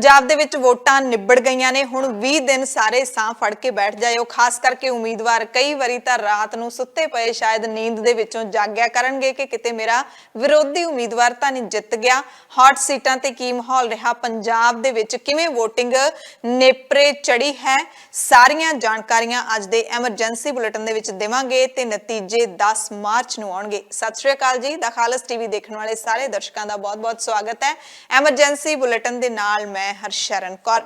पंजाब दे विच वोटां निबड़ गईयां ने। हुण 20 दिन सारे साह फड़ के बैठ जाओ। खास करके उम्मीदवार कई वारी तां रात नूं सुत्ते पए शायद नींद दे विचों जाग्या करनगे कि किते मेरा विरोधी उम्मीदवार तां नहीं जित गया। हॉट सीटां ते की माहौल रहा, पंजाब दे विच किवें वोटिंग नेपरे चढ़ी है, सारियां जानकारियां अज दे एमरजेंसी बुलेटिन दे विच देवांगे ते नतीजे 10 मार्च नूं आउणगे। सत श्री अकाल जी। द खालस टीवी देखण वाले सारे दर्शकां दा बहुत-बहुत स्वागत है। एमरजेंसी बुलेटिन दे नाल मैं हरशरण कौर।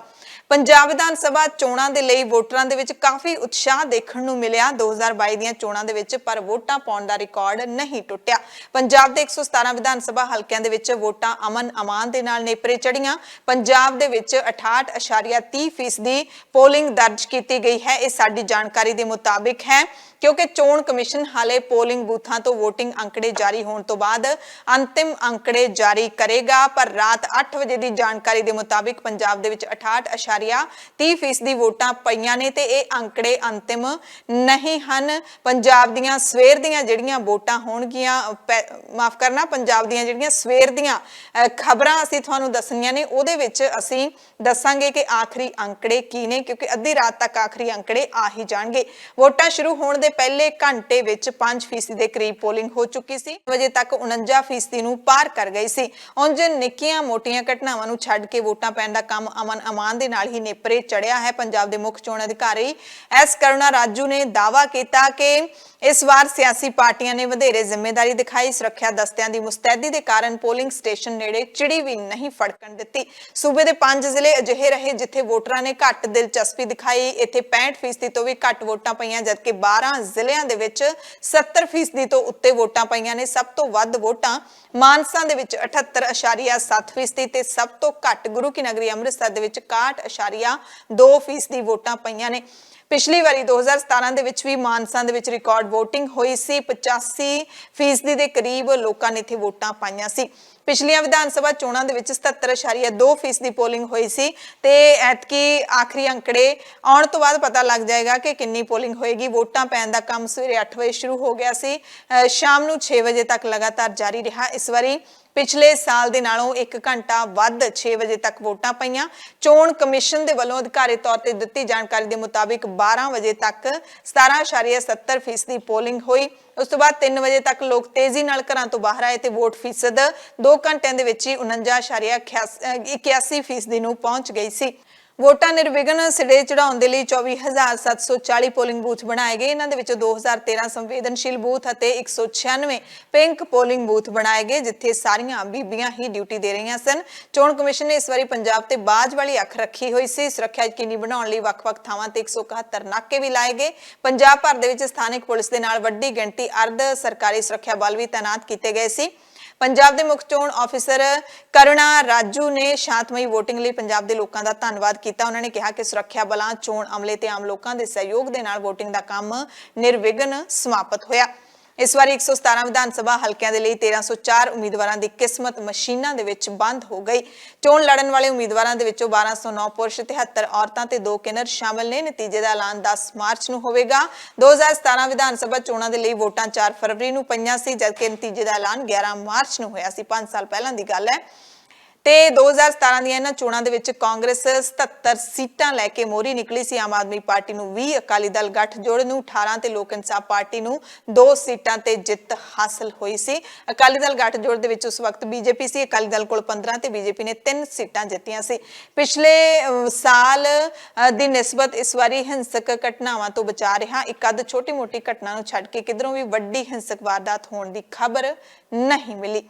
पंजाब विधान सभा चोणां दे लई वोटरां दे विच काफी उत्साह देखण नूं मिलिया 2022 ਦੀਆਂ ਚੋਣਾਂ ਦੇ ਵਿੱਚ, ਪਰ ਵੋਟਾਂ ਪਾਉਣ ਦਾ ਰਿਕਾਰਡ ਨਹੀਂ ਟੁੱਟਿਆ। ਪੰਜਾਬ ਦੇ 117 ਵਿਧਾਨ ਸਭਾ ਹਲਕਿਆਂ ਦੇ ਵਿੱਚ ਵੋਟਾਂ ਅਮਨ ਅਮਾਨ ਦੇ ਨਾਲ ਨੇਪਰੇ ਚੜੀਆਂ। ਪੰਜਾਬ ਦੇ ਵਿੱਚ 68.30% ਪੋਲਿੰਗ ਦਰਜ ਕੀਤੀ ਗਈ ਹੈ। ਇਹ ਸਾਡੀ ਜਾਣਕਾਰੀ ਦੇ ਮੁਤਾबिक ਹੈ, क्योंकि चोण कमिशन हाले पोलिंग बूथां तो वोटिंग अंकड़े जारी होने तो बाद अंतिम अंकड़े जारी करेगा। पर रात 8 बजे की जानकारी के मुताबिक पंजाब दे विच 68.30% वोटां पईयां ने ते इह अंकड़े अंतिम नहीं हन। पंजाब दीयां सवेर दीयां जिहड़ियां वोटां होणगीयां, माफ करना, पंजाब दीयां जिहड़ियां सवेर दीयां खबरां असीं तुहानूं दस्सणीआं ने, उहदे विच असीं दस्सांगे कि आखिरी अंकड़े की ने, क्योंकि अद्धी रात तक आखिरी अंकड़े आ ही जाणगे। वोटां शुरू होण पहले घंटे विच 5% के करीब पोलिंग हो चुकी सी। वजे तक 49% नूं पार कर गई सी। उंज निक्कियां मोटियां घटनावां नूं छड्ड के वोटां पैण दा काम अमन अमान दे नाल ही नेपरे चढ़िया है। पंजाब दे मुख चोण अधिकारी एस करुणा राजू ने दावा किया कि इस बार सियासी पार्टियां ने वधेरे जिम्मेदारी दिखाई। सुरक्षा दस्तियां दी मुस्तैदी दे कारण पोलिंग स्टेशन नेड़े चिड़ी भी नहीं फड़कण दित्ती। सूबे दे 5 जिले अजिहे रहे जिथे वोटरां ने घट दिलचस्पी दिखाई। इत्थे 65% तो भी घट वोटां पईयां, जबकि 12 ਜ਼ਿਲ੍ਹਿਆਂ ਦੇ ਵਿੱਚ 70% ਤੋਂ ਉੱਤੇ ਵੋਟਾਂ ਪਈਆਂ ਨੇ। ਸਭ ਤੋਂ ਵੱਧ ਵੋਟਾਂ ਮਾਨਸਾ ਦੇ ਵਿੱਚ 78.7% ਤੇ ਸਭ ਤੋਂ ਘੱਟ ਗੁਰੂ ਕੀ ਨਗਰੀ ਅੰਮ੍ਰਿਤਸਰ ਦੇ ਵਿੱਚ 61.2% ਵੋਟਾਂ ਪਈਆਂ ਨੇ। ਪਿਛਲੀ ਵਾਰੀ 2017 ਦੇ ਵਿੱਚ ਵੀ ਮਾਨਸਾ ਦੇ ਵਿੱਚ ਰਿਕਾਰਡ ਵੋਟਿੰਗ ਹੋਈ ਸੀ। 85% ਦੇ ਕਰੀਬ ਲੋਕਾਂ ਨੇ ਇੱਥੇ ਵੋਟਾਂ ਪਾਈਆਂ ਸੀ। ਪਿਛਲੀਆਂ ਵਿਧਾਨ ਸਭਾ ਚੋਣਾਂ ਦੇ ਵਿੱਚ 77.2% ਦੀ ਪੋਲਿੰਗ ਹੋਈ ਸੀ ਤੇ ਐਤਕੀ ਆਖਰੀ ਅੰਕੜੇ ਆਉਣ ਤੋਂ ਬਾਅਦ ਪਤਾ ਲੱਗ ਜਾਏਗਾ ਕਿ ਕਿੰਨੀ ਪੋਲਿੰਗ ਹੋਏਗੀ। ਵੋਟਾਂ ਪੈਣ ਦਾ ਕੰਮ ਸਵੇਰੇ 8 ਵਜੇ ਸ਼ੁਰੂ ਹੋ ਗਿਆ ਸੀ, ਸ਼ਾਮ ਨੂੰ 6 ਵਜੇ ਤੱਕ ਲਗਾਤਾਰ ਜਾਰੀ ਰਿਹਾ। ਇਸ ਵਾਰੀ पिछले साल दे नालों 1 घंटा वध 6 बजे तक वोटां पईयां। चोण कमिशन दे वल्लों अधिकारित तौर ते दित्ती जानकारी दे मुताबिक 12 बजे तक 17.70% पोलिंग हुई। उस तो बाद 3 बजे तक लोग तेजी नाल घरां तो बाहर आए ते वोट फीसद 2 घंटिਆਂ ਦੇ ਵਿੱਚ ਹੀ 49.81% ਨੂੰ पहुंच गई सी। वोटां निर्विघन सिरे चढ़ाउण दे लई 24,740 पोलिंग बूथ बनाए गए। इन्हां दे विचों 2013 संवेदनशील बूथ अते 196 पिंक पोलिंग बूथ बनाए गए, जिथे सारियां बीबियां ही ड्यूटी दे रहीआं सन। चोण कमिशन ने इस वारी पंजाब ते बाज वाली अख रखी हुई सी। सुरक्षा यकीनी बनाउण लई वख-वख थावां ते 171 नाके भी लाए गए। पंजाब भर दे विच स्थानिक पुलिस दे नाल वड्डी गिणती अर्ध सरकारी सुरक्षा बल भी तैनात कीते गए सी। पंजाब के मुख चोण ऑफिसर करुणा राजू ने शांतमई वोटिंग लई पंजाब के लोगों का धन्नवाद किया। उन्होंने कहा कि सुरक्षा बलों, चोण अमले ते आम लोगों के सहयोग के नाल वोटिंग का काम निर्विघन समाप्त होया। इस बार 117 विधान सभा हल्कियां दे लई 1304 उम्मीदवारों की किस्मत मशीनां दे विच बंद हो गई। चोण लड़न वाले उम्मीदवारों दे विचों 1209 पुरुष, 73 औरतां ते 2 किन्नर शामिल ने। नतीजे का ऐलान 10 मार्च नूं होवेगा। 2017 विधान सभा चोणां दे लई वोटां 4 फरवरी नूं पईयां सी, जबकि नतीजे का ऐलान 11 मार्च नूं होया सी। 5 साल पहलां दी गल है। ਤੇ 2017 ਦੀਆਂ ਇਹਨਾਂ ਚੋਣਾਂ ਦੇ ਵਿੱਚ ਕਾਂਗਰਸ 77 ਸੀਟਾਂ ਲੈ ਕੇ ਮੋਹਰੀ ਨਿਕਲੀ ਸੀ। ਆਮ ਆਦਮੀ ਪਾਰਟੀ ਨੂੰ 20, ਅਕਾਲੀ ਦਲ ਗੱਠਜੋੜ ਨੂੰ 18 ਤੇ ਲੋਕ ਇਨਸਾਫ ਪਾਰਟੀ ਨੂੰ 2 ਸੀਟਾਂ ਤੇ ਜਿੱਤ ਹਾਸਲ ਹੋਈ ਸੀ। ਅਕਾਲੀ ਦਲ ਗੱਠਜੋੜ ਦੇ ਵਿੱਚ ਉਸ ਵਕਤ ਬੀਜੇਪੀ ਸੀ, ਅਕਾਲੀ ਦਲ ਕੋਲ 15 ਤੇ ਬੀਜੇਪੀ ਨੇ 3 ਸੀਟਾਂ ਜਿੱਤੀਆਂ ਸੀ। ਪਿਛਲੇ ਸਾਲ ਦੀ ਨਿਸਬਤ ਇਸ ਵਾਰੀ ਹਿੰਸਕ ਘਟਨਾਵਾਂ ਤੋਂ ਬਚਾ ਰਿਹਾ। ਇੱਕ ਅੱਧ ਛੋਟੀ-ਮੋਟੀ ਘਟਨਾ ਨੂੰ ਛੱਡ ਕੇ ਕਿਧਰੋਂ ਵੀ ਵੱਡੀ ਹਿੰਸਕ ਵਾਰਦਾਤ ਹੋਣ ਦੀ ਖਬਰ ਨਹੀਂ ਮਿਲੀ।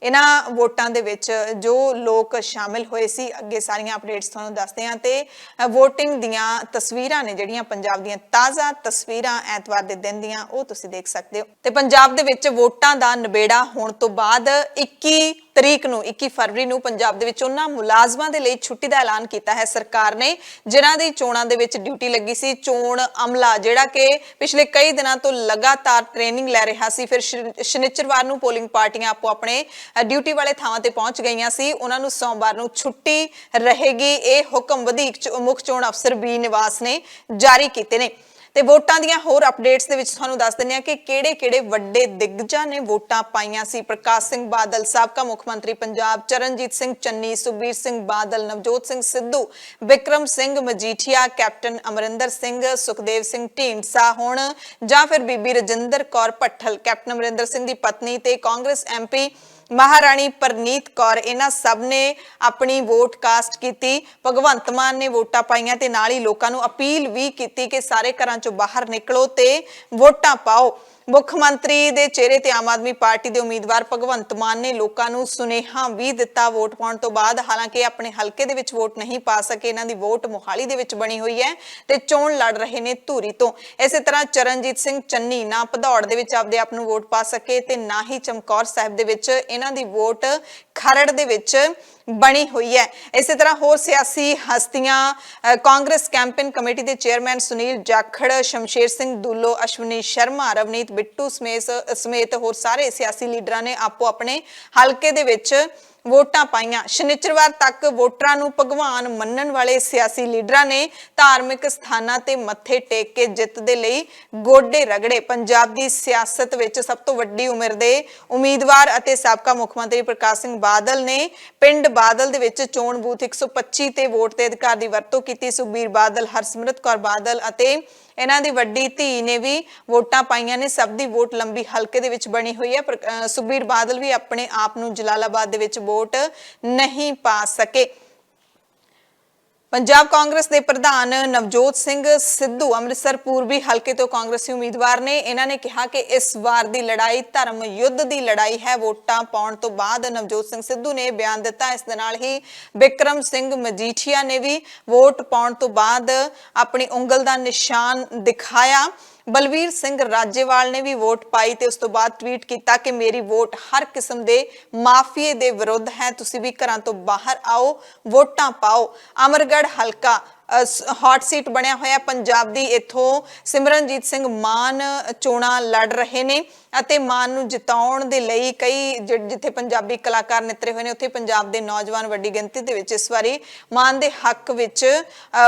इन्हां वोटां दे विच जो लोग शामिल होए सी, अगे सारियां अपडेट्स तुहानूं दसदे हां ते वोटिंग दीयां तस्वीरां ने जिहड़ियां पंजाब दीयां ताज़ा तस्वीरां ऐतवार दे दिन दीयां ओह तुसीं देख सकदे हो। ते पंजाब दे विच वोटां दा निबेड़ा होण तो बाद 21 तरीक नूं 21 फरवरी नूं पंजाब दे विच उन्हां मुलाजमां दे लई छुट्टी दा ऐलान कीता है सरकार ने, जिन्हां दी चोणां दे विच ड्यूटी लगी सी। चोण अमला जिहड़ा कि पिछले कई दिनां तो लगातार ट्रेनिंग लै रहा सी, फिर शनिचरवार नूं पोलिंग पार्टियां आपो अपने ड्यूटी वाले थावां ते पहुंच गईयां सी। उन्हां नूं सोमवार नूं छुट्टी रहेगी। ये हुक्म वधीक मुख चोण अफसर बी निवास ने जारी कीते ने। ਤੇ ਵੋਟਾਂ ਦੀਆਂ ਹੋਰ ਅਪਡੇਟਸ ਦੇ ਵਿੱਚ ਤੁਹਾਨੂੰ ਦੱਸ ਦਿੰਦੇ ਹਾਂ ਕਿ ਕਿਹੜੇ-ਕਿਹੜੇ ਵੱਡੇ ਦਿਗਗਜਾਂ ਨੇ ਵੋਟਾਂ ਪਾਈਆਂ ਸੀ। ਪ੍ਰਕਾਸ਼ ਸਿੰਘ ਬਾਦਲ, ਸਾਬਕਾ ਮੁੱਖ ਮੰਤਰੀ ਪੰਜਾਬ, ਚਰਨਜੀਤ ਸਿੰਘ ਚੰਨੀ, ਸੁਖਬੀਰ ਸਿੰਘ ਬਾਦਲ, ਨਵਜੋਤ ਸਿੰਘ ਸਿੱਧੂ, ਬਿਕਰਮ ਸਿੰਘ ਮਜੀਠੀਆ, ਕੈਪਟਨ ਅਮਰਿੰਦਰ ਸਿੰਘ, ਸੁਖਦੇਵ ਸਿੰਘ ਢੀਂਡਸਾ ਹੁਣ ਜਾਂ ਫਿਰ ਬੀਬੀ ਰਜਿੰਦਰ ਕੌਰ ਭੱਠਲ, ਕੈਪਟਨ ਅਮਰਿੰਦਰ ਸਿੰਘ ਦੀ ਪਤਨੀ ਤੇ ਕਾਂਗਰਸ MP महाराणी परनीत कौर, इन्हां सब ने अपनी वोट कास्ट की। भगवंत मान ने वोटां पाईयां ते नाल ही लोकां नूं अपील भी की कि सारे घरां चों बाहर निकलो ते वोटां पाओ। मुख मंत्री दे चेहरे ते आम आदमी पार्टी दे उम्मीदवार भगवंत मान ने लोकां नूं सुनेहा भी दिता वोट पाउण तो बाद। हालांकि अपने हलके दे विच वोट नहीं पा सके, इन्हां दी वोट मोहाली दे विच बणी हुई है ते चोण लड़ रहे ने धूरी तो। इसे तरह चरणजीत सिंह चन्नी ना भदौड़ दे विच आपदे आप नूं वोट पा सके ते ना ही चमकौर साहिब दे विच इन्हां दी वोट खरड़ दे विच बनी हुई है। इसी तरह होर सियासी हस्तियां कांग्रेस कैंपेन कमेटी के चेयरमैन सुनील जाखड़, शमशेर सिंह दूलो, अश्विनी शर्मा, रवनीत बिट्टू समेत होर सारे सियासी लीडरां ने आपो अपने हलके दे विच वोटां पाईयां। शनिचरवार तक वोटरां नूं भगवान मन्नण वाले सियासी लीडरां ने धार्मिक स्थानां ते मत्थे टेक के जिੱਤ ਦੇ ਲਈ ਗੋਡੇ ਰਗੜੇ। पंजाब दी सियासत विच सब तो वड्डी उम्र दे उम्मीदवार ਅਤੇ ਸਾਬਕਾ मुख मंत्री प्रकाश सिंह बादल ने पिंड बादल दे विच चोण बूथ 125 ते वोट ते अधिकार दी वरतों कीती। सुखबीर बादल, हरसिमरत कौर बादल ਅਤੇ इन्हां दी वड्डी धी ने भी वोटां पाईयां ने। सब दी वोट लंबी हलके दे विच बनी हुई है। सुखबीर बादल भी अपने आप नूं जलालाबाद दे विच वोट नहीं पा सके। पंजाब कांग्रेस के प्रधान नवजोत सिंह सिद्धू अमृतसर पूर्वी हलके तो कांग्रेसी उम्मीदवार ने। इन्हां ने कहा कि इस बार दी लड़ाई धर्म युद्ध की लड़ाई है। वोटां पाउण तो बाद नवजोत सिंह सिद्धू ने बयान दिता। इस दे नाल ही बिक्रम सिंह मजीठिया ने भी वोट पाउण तो बाद अपनी उंगल का निशान दिखाया। बलवीर सिंह राजेवाल ने भी वोट पाई ते उस तो बाद ट्वीट किया कि मेरी वोट हर किस्म के माफिए दे विरुद्ध है, तुसी भी घरां तो बाहर आओ, वोटां पाओ। अमरगढ़ हलका हॉट सीट बनया होया पंजाब दी। इथों सिमरनजीत सिंह मान चोणां लड़ रहे ने ਅਤੇ ਮਾਨ ਨੂੰ ਜਿਤਾਉਣ ਦੇ ਲਈ ਕਈ ਜਿੱਥੇ ਪੰਜਾਬੀ ਕਲਾਕਾਰ ਨਿਤਰੇ ਹੋਏ ਨੇ ਉੱਥੇ ਪੰਜਾਬ ਦੇ ਨੌਜਵਾਨ ਵੱਡੀ ਗਿਣਤੀ ਦੇ ਵਿੱਚ ਇਸ ਵਾਰੀ ਮਾਨ ਦੇ ਹੱਕ ਵਿੱਚ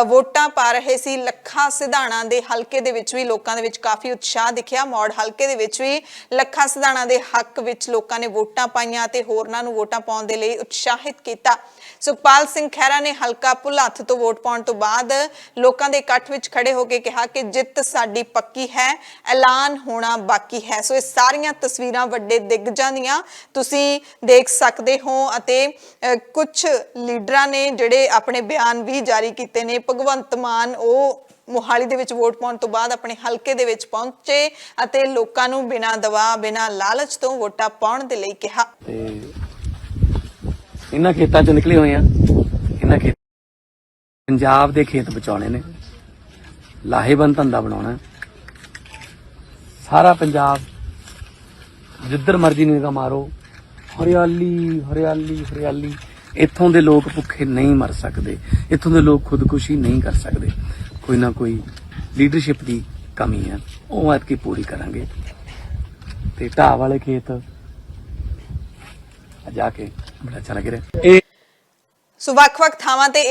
ਵੋਟਾਂ ਪਾ ਰਹੇ ਸੀ। ਲੱਖਾ ਸਿਧਾਣਾ ਦੇ ਹਲਕੇ ਦੇ ਵਿੱਚ ਵੀ ਲੋਕਾਂ ਦੇ ਵਿੱਚ ਕਾਫੀ ਉਤਸ਼ਾਹ ਦਿਖਿਆ। ਮੌੜ ਹਲਕੇ ਦੇ ਵਿੱਚ ਵੀ ਲੱਖਾ ਸਿਧਾਣਾ ਦੇ ਹੱਕ ਵਿੱਚ ਲੋਕਾਂ ਨੇ ਵੋਟਾਂ ਪਾਈਆਂ ਤੇ ਹੋਰਨਾਂ ਨੂੰ ਵੋਟਾਂ ਪਾਉਣ ਦੇ ਲਈ ਉਤਸ਼ਾਹਿਤ ਕੀਤਾ। ਸੁਖਪਾਲ ਸਿੰਘ ਖਹਿਰਾ ਨੇ ਹਲਕਾ ਭੁਲੱਥ ਤੋਂ ਵੋਟ ਪਾਉਣ ਤੋਂ ਬਾਅਦ ਲੋਕਾਂ ਦੇ ਇਕੱਠ ਵਿੱਚ ਖੜੇ ਹੋ ਕੇ ਕਿਹਾ ਕਿ ਜਿੱਤ ਸਾਡੀ ਪੱਕੀ ਹੈ, ਐਲਾਨ ਹੋਣਾ ਬਾਕੀ ਹੈ। ਸੋ ਇਸ ਸਾਰੀਆਂ ਤਸਵੀਰਾਂ ਵੱਡੇ ਦਿਗਗਜਾਂ ਦੀਆਂ ਤੁਸੀਂ ਦੇਖ ਸਕਦੇ ਹੋ ਅਤੇ ਕੁਝ ਲੀਡਰਾਂ ਨੇ ਜਿਹੜੇ ਆਪਣੇ ਬਿਆਨ ਵੀ ਜਾਰੀ ਕੀਤੇ ਨੇ। ਭਗਵੰਤ ਮਾਨ ਉਹ मोहाली दे विच वोट पाउण तो बाद अपने हलके दे विच पहुंचे ਅਤੇ ਲੋਕਾਂ ਨੂੰ ਬਿਨਾਂ ਦਬਾਅ ਬਿਨਾਂ ਲਾਲਚ ਤੋਂ ਵੋਟਾਂ ਪਾਉਣ ਦੇ ਲਈ ਕਿਹਾ। ਇਹਨਾਂ ਖੇਤਾਂ ਚੋਂ ਨਿਕਲੇ ਹੋਏ ਆ। ਇਹਨਾਂ ਖੇਤ ਪੰਜਾਬ ਦੇ ਖੇਤ ਬਚਾਉਣੇ ਨੇ, ਲਾਹੇਵੰਦ ਧੰਦਾ ਬਣਾਉਣਾ। ਸਾਰਾ ਪੰਜਾਬ ਜਿੱਧਰ ਮਰਜ਼ੀ ਨਿਗਾਹ ਮਾਰੋ, ਹਰਿਆਲੀ ਹਰਿਆਲੀ ਹਰਿਆਲੀ। ਇੱਥੋਂ ਦੇ ਲੋਕ ਭੁੱਖੇ ਨਹੀਂ ਮਰ ਸਕਦੇ, ਇੱਥੋਂ ਦੇ ਲੋਕ ਖੁਦਕੁਸ਼ੀ ਨਹੀਂ ਕਰ ਸਕਦੇ। कोई ना कोई लीडरशिप की कमी है, वो ऐतकी पूरी करांगे। ते ढाह वाले खेत जाके बड़ा अच्छा लग रहा। ਸੋ ਵੱਖ-ਵੱਖ ਥਾਵਾਂ ਤੇ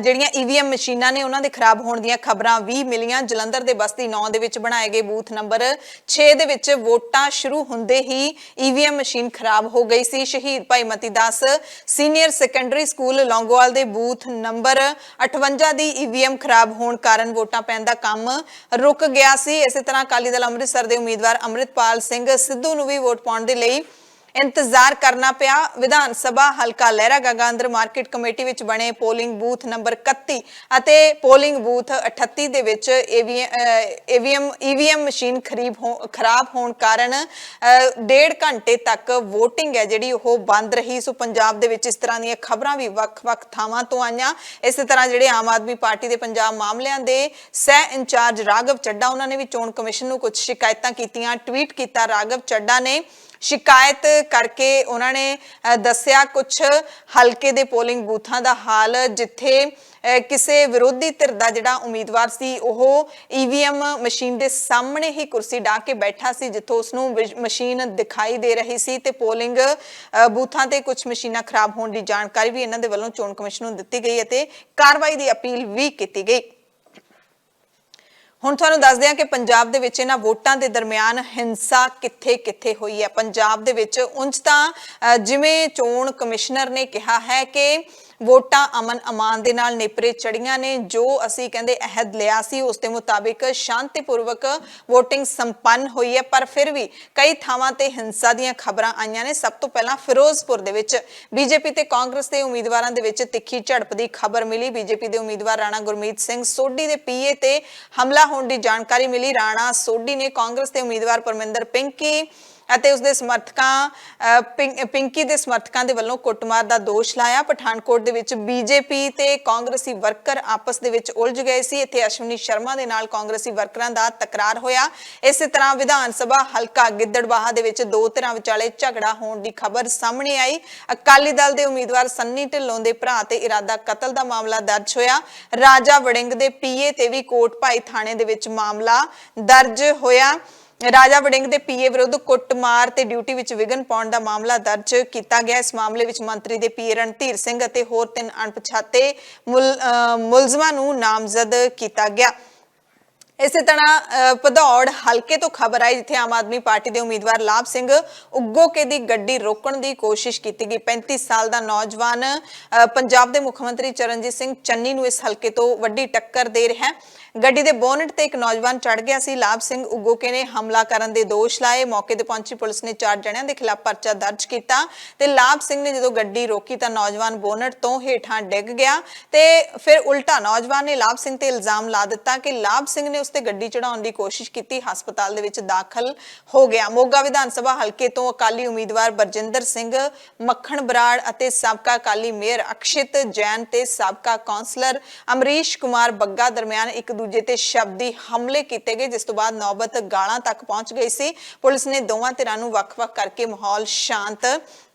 ਜਿਹੜੀਆਂ ਈਵੀਐਮ ਮਸ਼ੀਨਾਂ ਨੇ ਉਹਨਾਂ ਦੇ ਖਰਾਬ ਹੋਣ ਦੀਆਂ ਖਬਰਾਂ ਵੀ ਮਿਲੀਆਂ। ਜਲੰਧਰ ਦੇ ਬਸਤੀ 9 ਦੇ ਵਿੱਚ ਬਣਾਏ ਗਏ ਬੂਥ ਨੰਬਰ 6 ਦੇ ਵਿੱਚ ਵੋਟਾਂ ਸ਼ੁਰੂ ਹੁੰਦੇ ਹੀ ਈਵੀਐਮ ਮਸ਼ੀਨ ਖਰਾਬ ਹੋ ਗਈ ਸੀ। ਸ਼ਹੀਦ Bhai Mati Das senior secondary school Longowal ਦੇ ਬੂਥ ਨੰਬਰ 58 ਦੀ ਈਵੀਐਮ ਖਰਾਬ ਹੋਣ ਕਾਰਨ ਵੋਟਾਂ ਪੈਣ ਦਾ ਕੰਮ ਰੁਕ ਗਿਆ ਸੀ। ਇਸੇ ਤਰ੍ਹਾਂ ਅਕਾਲੀ ਦਲ ਅੰਮ੍ਰਿਤਸਰ ਦੇ ਉਮੀਦਵਾਰ ਅੰਮ੍ਰਿਤਪਾਲ ਸਿੰਘ ਸਿੱਧੂ ਨੂੰ ਵੀ ਵੋਟ ਪਾਉਣ ਦੇ ਲਈ इंतजार करना पिया। विधान सभा हलका लहरा गागा अंदर मार्केट कमेटी विच बने पोलिंग बूथ नंबर 31 ਅਤੇ पोलिंग बूथ 38 ਦੇ ਵਿੱਚ ईवीएम मशीन खराब होण ਕਾਰਨ 1.5 ਘੰਟੇ तक वोटिंग है ਜਿਹੜੀ ਉਹ ਬੰਦ ਰਹੀ। ਸੋ ਪੰਜਾਬ ਦੇ ਵਿੱਚ ਇਸ ਤਰ੍ਹਾਂ ਦੀਆਂ ਖਬਰਾਂ ਵੀ ਵੱਖ-ਵੱਖ ਥਾਵਾਂ ਤੋਂ ਆਈਆਂ। ਇਸੇ ਤਰ੍ਹਾਂ ਜਿਹੜੇ ਆਮ ਆਦਮੀ ਪਾਰਟੀ ਦੇ ਪੰਜਾਬ ਮਾਮਲਿਆਂ ਦੇ ਸਹਿ ਇੰਚਾਰਜ ਰਾਘਵ ਚੱਡਾ ਉਹਨਾਂ ਨੇ ਵੀ ਚੋਣ ਕਮਿਸ਼ਨ ਨੂੰ ਕੁਝ ਸ਼ਿਕਾਇਤਾਂ ਕੀਤੀਆਂ। ਟਵੀਟ ਕੀਤਾ ਰਾਘਵ ਚੱਡਾ ਨੇ शिकायत करके उन्होंने दस्या कुछ हलके दे पोलिंग बूथां दा हाल जिथे किसी विरोधी धिर दा जिहड़ा उम्मीदवार सी ओह ईवीएम मशीन दे सामने ही कुर्सी डाह के बैठा सी जिथों उसनूं मशीन दिखाई दे रही सी ते पोलिंग बूथां ते कुछ मशीनां खराब होण दी जानकारी भी इन्हां दे वल्लों चोण कमिशन नूं दित्ती गई अते कार्रवाई दी अपील भी कीती गई। ਹੁਣ ਤੁਹਾਨੂੰ ਦੱਸਦੇ ਹਾਂ ਕਿ ਪੰਜਾਬ ਦੇ ਵਿੱਚ ਇਹਨਾਂ ਵੋਟਾਂ ਦੇ ਦਰਮਿਆਨ ਹਿੰਸਾ ਕਿੱਥੇ-ਕਿੱਥੇ ਹੋਈ ਹੈ। ਪੰਜਾਬ ਦੇ ਵਿੱਚ ਉਂਝ ਤਾਂ ਜਿਵੇਂ ਚੋਣ ਕਮਿਸ਼ਨਰ ਨੇ ਕਿਹਾ ਹੈ ਕਿ ਵੋਟਾਂ ਅਮਨ ਅਮਾਨ ਦੇ ਨਾਲ ਨੇਪਰੇ ਚੜੀਆਂ ਨੇ। ਜੋ ਅਸੀਂ ਕਹਿੰਦੇ ਅਹਿਦ ਲਿਆ ਸੀ ਉਸ ਦੇ ਮੁਤਾਬਿਕ ਸ਼ਾਂਤੀਪੂਰਵਕ VOTING ਸੰਪੰਨ ਹੋਈ ਹੈ, ਪਰ ਫਿਰ ਵੀ ਕਈ ਥਾਵਾਂ ਤੇ ਹਿੰਸਾ ਦੀਆਂ ਖਬਰਾਂ ਆਈਆਂ ਨੇ। ਸਭ ਤੋਂ ਪਹਿਲਾਂ ਫਿਰੋਜ਼ਪੁਰ ਦੇ ਵਿੱਚ ਬੀਜੇਪੀ ਤੇ ਕਾਂਗਰਸ ਦੇ ਉਮੀਦਵਾਰਾਂ ਦੇ ਵਿੱਚ ਤਿੱਖੀ ਝੜਪ ਦੀ ਖਬਰ ਮਿਲੀ। ਬੀਜੇਪੀ ਦੇ ਉਮੀਦਵਾਰ ਰਾਣਾ ਗੁਰਮੀਤ ਸਿੰਘ ਸੋਢੀ ਦੇ PA ਤੇ ਹਮਲਾ ਹੋਣ ਦੀ ਜਾਣਕਾਰੀ ਮਿਲੀ। ਰਾਣਾ ਸੋਢੀ ਨੇ ਕਾਂਗਰਸ ਦੇ ਉਮੀਦਵਾਰ ਪਰਮਿੰਦਰ ਪਿੰਕੀ ਅਤੇ ਉਸਦੇ ਸਮਰਥਕਾਂ ਪਿੰਕੀ ਦੇ ਸਮਰਥਕਾਂ ਦੇ ਵੱਲੋਂ ਕੁੱਟਮਾਰ ਦਾ ਦੋਸ਼ ਲਾਇਆ। ਪਠਾਨਕੋਟ ਦੇ ਵਿੱਚ ਬੀਜੇਪੀ ਤੇ ਕਾਂਗਰਸੀ ਵਰਕਰ ਆਪਸ ਦੇ ਵਿੱਚ ਉਲਝ ਗਏ ਸੀ। ਇੱਥੇ ਅਸ਼ਵਨੀ ਸ਼ਰਮਾ ਦੇ ਨਾਲ ਕਾਂਗਰਸੀ ਵਰਕਰਾਂ ਦਾ ਤਕਰਾਰ ਹੋਇਆ। ਇਸੇ ਤਰ੍ਹਾਂ ਵਿਧਾਨ ਸਭਾ ਹਲਕਾ ਗਿੱਦੜਬਾਹਾ ਦੇ ਵਿੱਚ ਦੋ ਧਿਰਾਂ ਵਿਚਾਲੇ ਝਗੜਾ ਹੋਣ ਦੀ ਖਬਰ ਸਾਹਮਣੇ ਆਈ। ਅਕਾਲੀ ਦਲ ਦੇ ਉਮੀਦਵਾਰ ਸੰਨੀ ਢਿੱਲੋਂ ਦੇ ਭਰਾ ਤੇ ਇਰਾਦਾ ਕਤਲ ਦਾ ਮਾਮਲਾ ਦਰਜ ਹੋਇਆ। ਰਾਜਾ ਵੜਿੰਗ ਦੇ PA ਤੇ ਵੀ ਕੋਟ ਭਾਈ ਥਾਣੇ ਦੇ ਵਿੱਚ ਮਾਮਲਾ ਦਰਜ ਹੋਇਆ। ਰਾਜਾ ਵੜਿੰਗ ਦੇ PA ਵਿਰੁੱਧ ਕੁੱਟਮਾਰ ਤੇ ਡਿਊਟੀ ਵਿੱਚ ਵਿਘਨ ਪਾਉਣ ਦਾ ਮਾਮਲਾ ਦਰਜ ਕੀਤਾ ਗਿਆ। ਇਸ ਮਾਮਲੇ ਵਿੱਚ ਮੰਤਰੀ ਦੇ PA ਰਣਧੀਰ ਸਿੰਘ ਅਤੇ ਹੋਰ 3 ਅਣਪਛਾਤੇ ਮੁਲਜ਼ਮਾਂ ਨੂੰ ਨਾਮਜ਼ਦ ਕੀਤਾ ਗਿਆ। ਇਸੇ ਤਰ੍ਹਾਂ ਭਦੌੜ ਹਲਕੇ ਤੋਂ ਖਬਰ ਆਈ ਜਿੱਥੇ ਆਮ ਆਦਮੀ ਪਾਰਟੀ ਦੇ ਉਮੀਦਵਾਰ ਲਾਭ ਸਿੰਘ ਉਗੋਕੇ ਦੀ ਗੱਡੀ ਰੋਕਣ ਦੀ ਕੋਸ਼ਿਸ਼ ਕੀਤੀ ਗਈ। 35 ਸਾਲ ਦਾ ਨੌਜਵਾਨ ਪੰਜਾਬ ਦੇ ਮੁੱਖ ਮੰਤਰੀ ਚਰਨਜੀਤ ਸਿੰਘ ਚੰਨੀ ਨੂੰ ਇਸ ਹਲਕੇ ਤੋਂ ਵੱਡੀ ਟੱਕਰ ਦੇ ਰਿਹਾ ਹੈ। ਗੱਡੀ ਦੇ ਬੋਨਟ ਤੇ ਇੱਕ ਨੌਜਵਾਨ ਚੜ ਗਿਆ ਸੀ। ਲਾਭ ਸਿੰਘ ਉਗੋਕੇ ਨੇ ਹਮਲਾ ਕਰਨ ਦੇ ਦੋਸ਼ ਲਾਏ। ਮੌਕੇ ਤੇ ਪਹੁੰਚੀ ਪੁਲਿਸ ਨੇ 4 ਜਣਿਆਂ ਦੇ ਖਿਲਾਫ ਪਰਚਾ ਦਰਜ ਕੀਤਾ ਤੇ ਲਾਭ ਸਿੰਘ ਨੇ ਜਦੋਂ ਗੱਡੀ ਰੋਕੀ ਤਾਂ ਨੌਜਵਾਨ ਬੋਨਟ ਤੋਂ ਹੇਠਾਂ ਡਿੱਗ ਗਿਆ ਤੇ ਫਿਰ ਉਲਟਾ ਨੌਜਵਾਨ ਨੇ ਲਾਭ ਸਿੰਘ ਤੇ ਇਲਜ਼ਾਮ ਲਾ ਦਿੱਤਾ ਕਿ ਲਾਭ ਸਿੰਘ ਨੇ ਉਸ ਤੇ ਗੱਡੀ ਚੜਾਉਣ ਦੀ ਕੋਸ਼ਿਸ਼ ਕੀਤੀ। ਹਸਪਤਾਲ ਦੇ ਵਿੱਚ ਦਾਖਲ ਹੋ ਗਿਆ। ਮੋਗਾ ਵਿਧਾਨ ਸਭਾ ਹਲਕੇ ਤੋਂ ਅਕਾਲੀ ਉਮੀਦਵਾਰ ਬਰਜਿੰਦਰ ਸਿੰਘ ਮੱਖਣ ਬਰਾੜ ਅਤੇ ਸਾਬਕਾ ਅਕਾਲੀ ਮੇਅਰ ਅਕਸ਼ਿਤ ਜੈਨ ਤੇ ਸਾਬਕਾ ਕੌਂਸਲਰ ਅਮਰੀਸ਼ ਕੁਮਾਰ ਬੱਗਾ ਦਰਮਿਆਨ ਇੱਕ ਦੂਜੇ ਤੇ ਸ਼ਬਦੀ ਹਮਲੇ ਕੀਤੇ ਗਏ, ਜਿਸ ਤੋਂ ਬਾਅਦ ਨੌਬਤ ਗਾਲਾਂ ਤੱਕ ਪਹੁੰਚ ਗਈ ਸੀ। ਪੁਲਿਸ ਨੇ ਦੋਵਾਂ ਧਿਰਾਂ ਨੂੰ ਵੱਖ-ਵੱਖ ਕਰਕੇ ਮਾਹੌਲ ਸ਼ਾਂਤ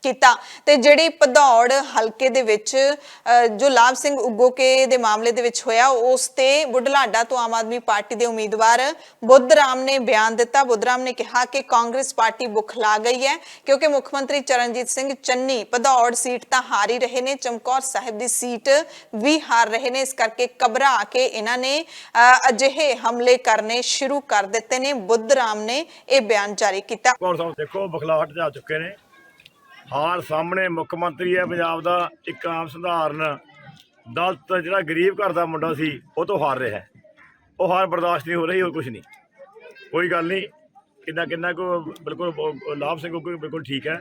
ਕੀਤਾ ਤੇ ਜਿਹੜੀ ਭਦੌੜ ਹਲਕੇ ਦੇ ਵਿੱਚ ਜੋ ਲਾਭ ਸਿੰਘ ਉਗੋਕੇ ਦੇ ਮਾਮਲੇ ਦੇ ਵਿੱਚ ਹੋਇਆ ਉਸ ਤੇ ਬੁਢਲਾਡਾ ਤੋਂ ਆਮ ਆਦਮੀ ਪਾਰਟੀ ਦੇ ਉਮੀਦਵਾਰ ਬੁੱਧਰਾਮ ਨੇ ਬਿਆਨ ਦਿੱਤਾ। ਬੁੱਧਰਾਮ ਨੇ ਕਿਹਾ ਕਿ ਕਾਂਗਰਸ ਪਾਰਟੀ ਬੁਖਲਾ ਗਈ ਹੈ ਕਿਉਂਕਿ ਮੁੱਖ ਮੰਤਰੀ ਚਰਨਜੀਤ ਸਿੰਘ ਚੰਨੀ ਭਦੌੜ ਸੀਟ ਤਾਂ ਹਾਰ ਹੀ ਰਹੇ ਨੇ, ਚਮਕੌਰ ਸਾਹਿਬ ਦੀ ਸੀਟ ਵੀ ਹਾਰ ਰਹੇ ਨੇ। ਇਸ ਕਰਕੇ ਘਬਰਾ ਕੇ ਇਹਨਾਂ ਨੇ ਅਜਿਹੇ ਹਮਲੇ ਕਰਨੇ ਸ਼ੁਰੂ ਕਰ ਦਿੱਤੇ ਨੇ। ਬੁੱਧਰਾਮ ਨੇ ਇਹ ਬਿਆਨ ਜਾਰੀ ਕੀਤਾ। ਦੇਖੋ ਬਖਲਾਹਟ ਜਾ ਚੁੱਕੇ ਨੇ। ਹਾਰ ਸਾਹਮਣੇ ਮੁੱਖ ਮੰਤਰੀ ਹੈ ਪੰਜਾਬ ਦਾ, ਇੱਕ ਆਮ ਸਧਾਰਨ ਦਲਿਤ ਜਿਹੜਾ ਗਰੀਬ ਘਰ ਦਾ ਮੁੰਡਾ ਸੀ ਉਹ ਤੋਂ ਹਾਰ ਰਿਹਾ ਹੈ। ਉਹ ਹਾਰ ਬਰਦਾਸ਼ਤ ਨਹੀਂ ਹੋ ਰਹੀ, ਹੋਰ ਕੁਝ ਨਹੀਂ। ਕੋਈ ਗੱਲ ਨਹੀਂ, ਕਿੰਨਾ ਕੋ ਬਿਲਕੁਲ ਲਾਭ ਸਿੰਘ ਕੋਈ ਬਿਲਕੁਲ ਠੀਕ ਹੈ,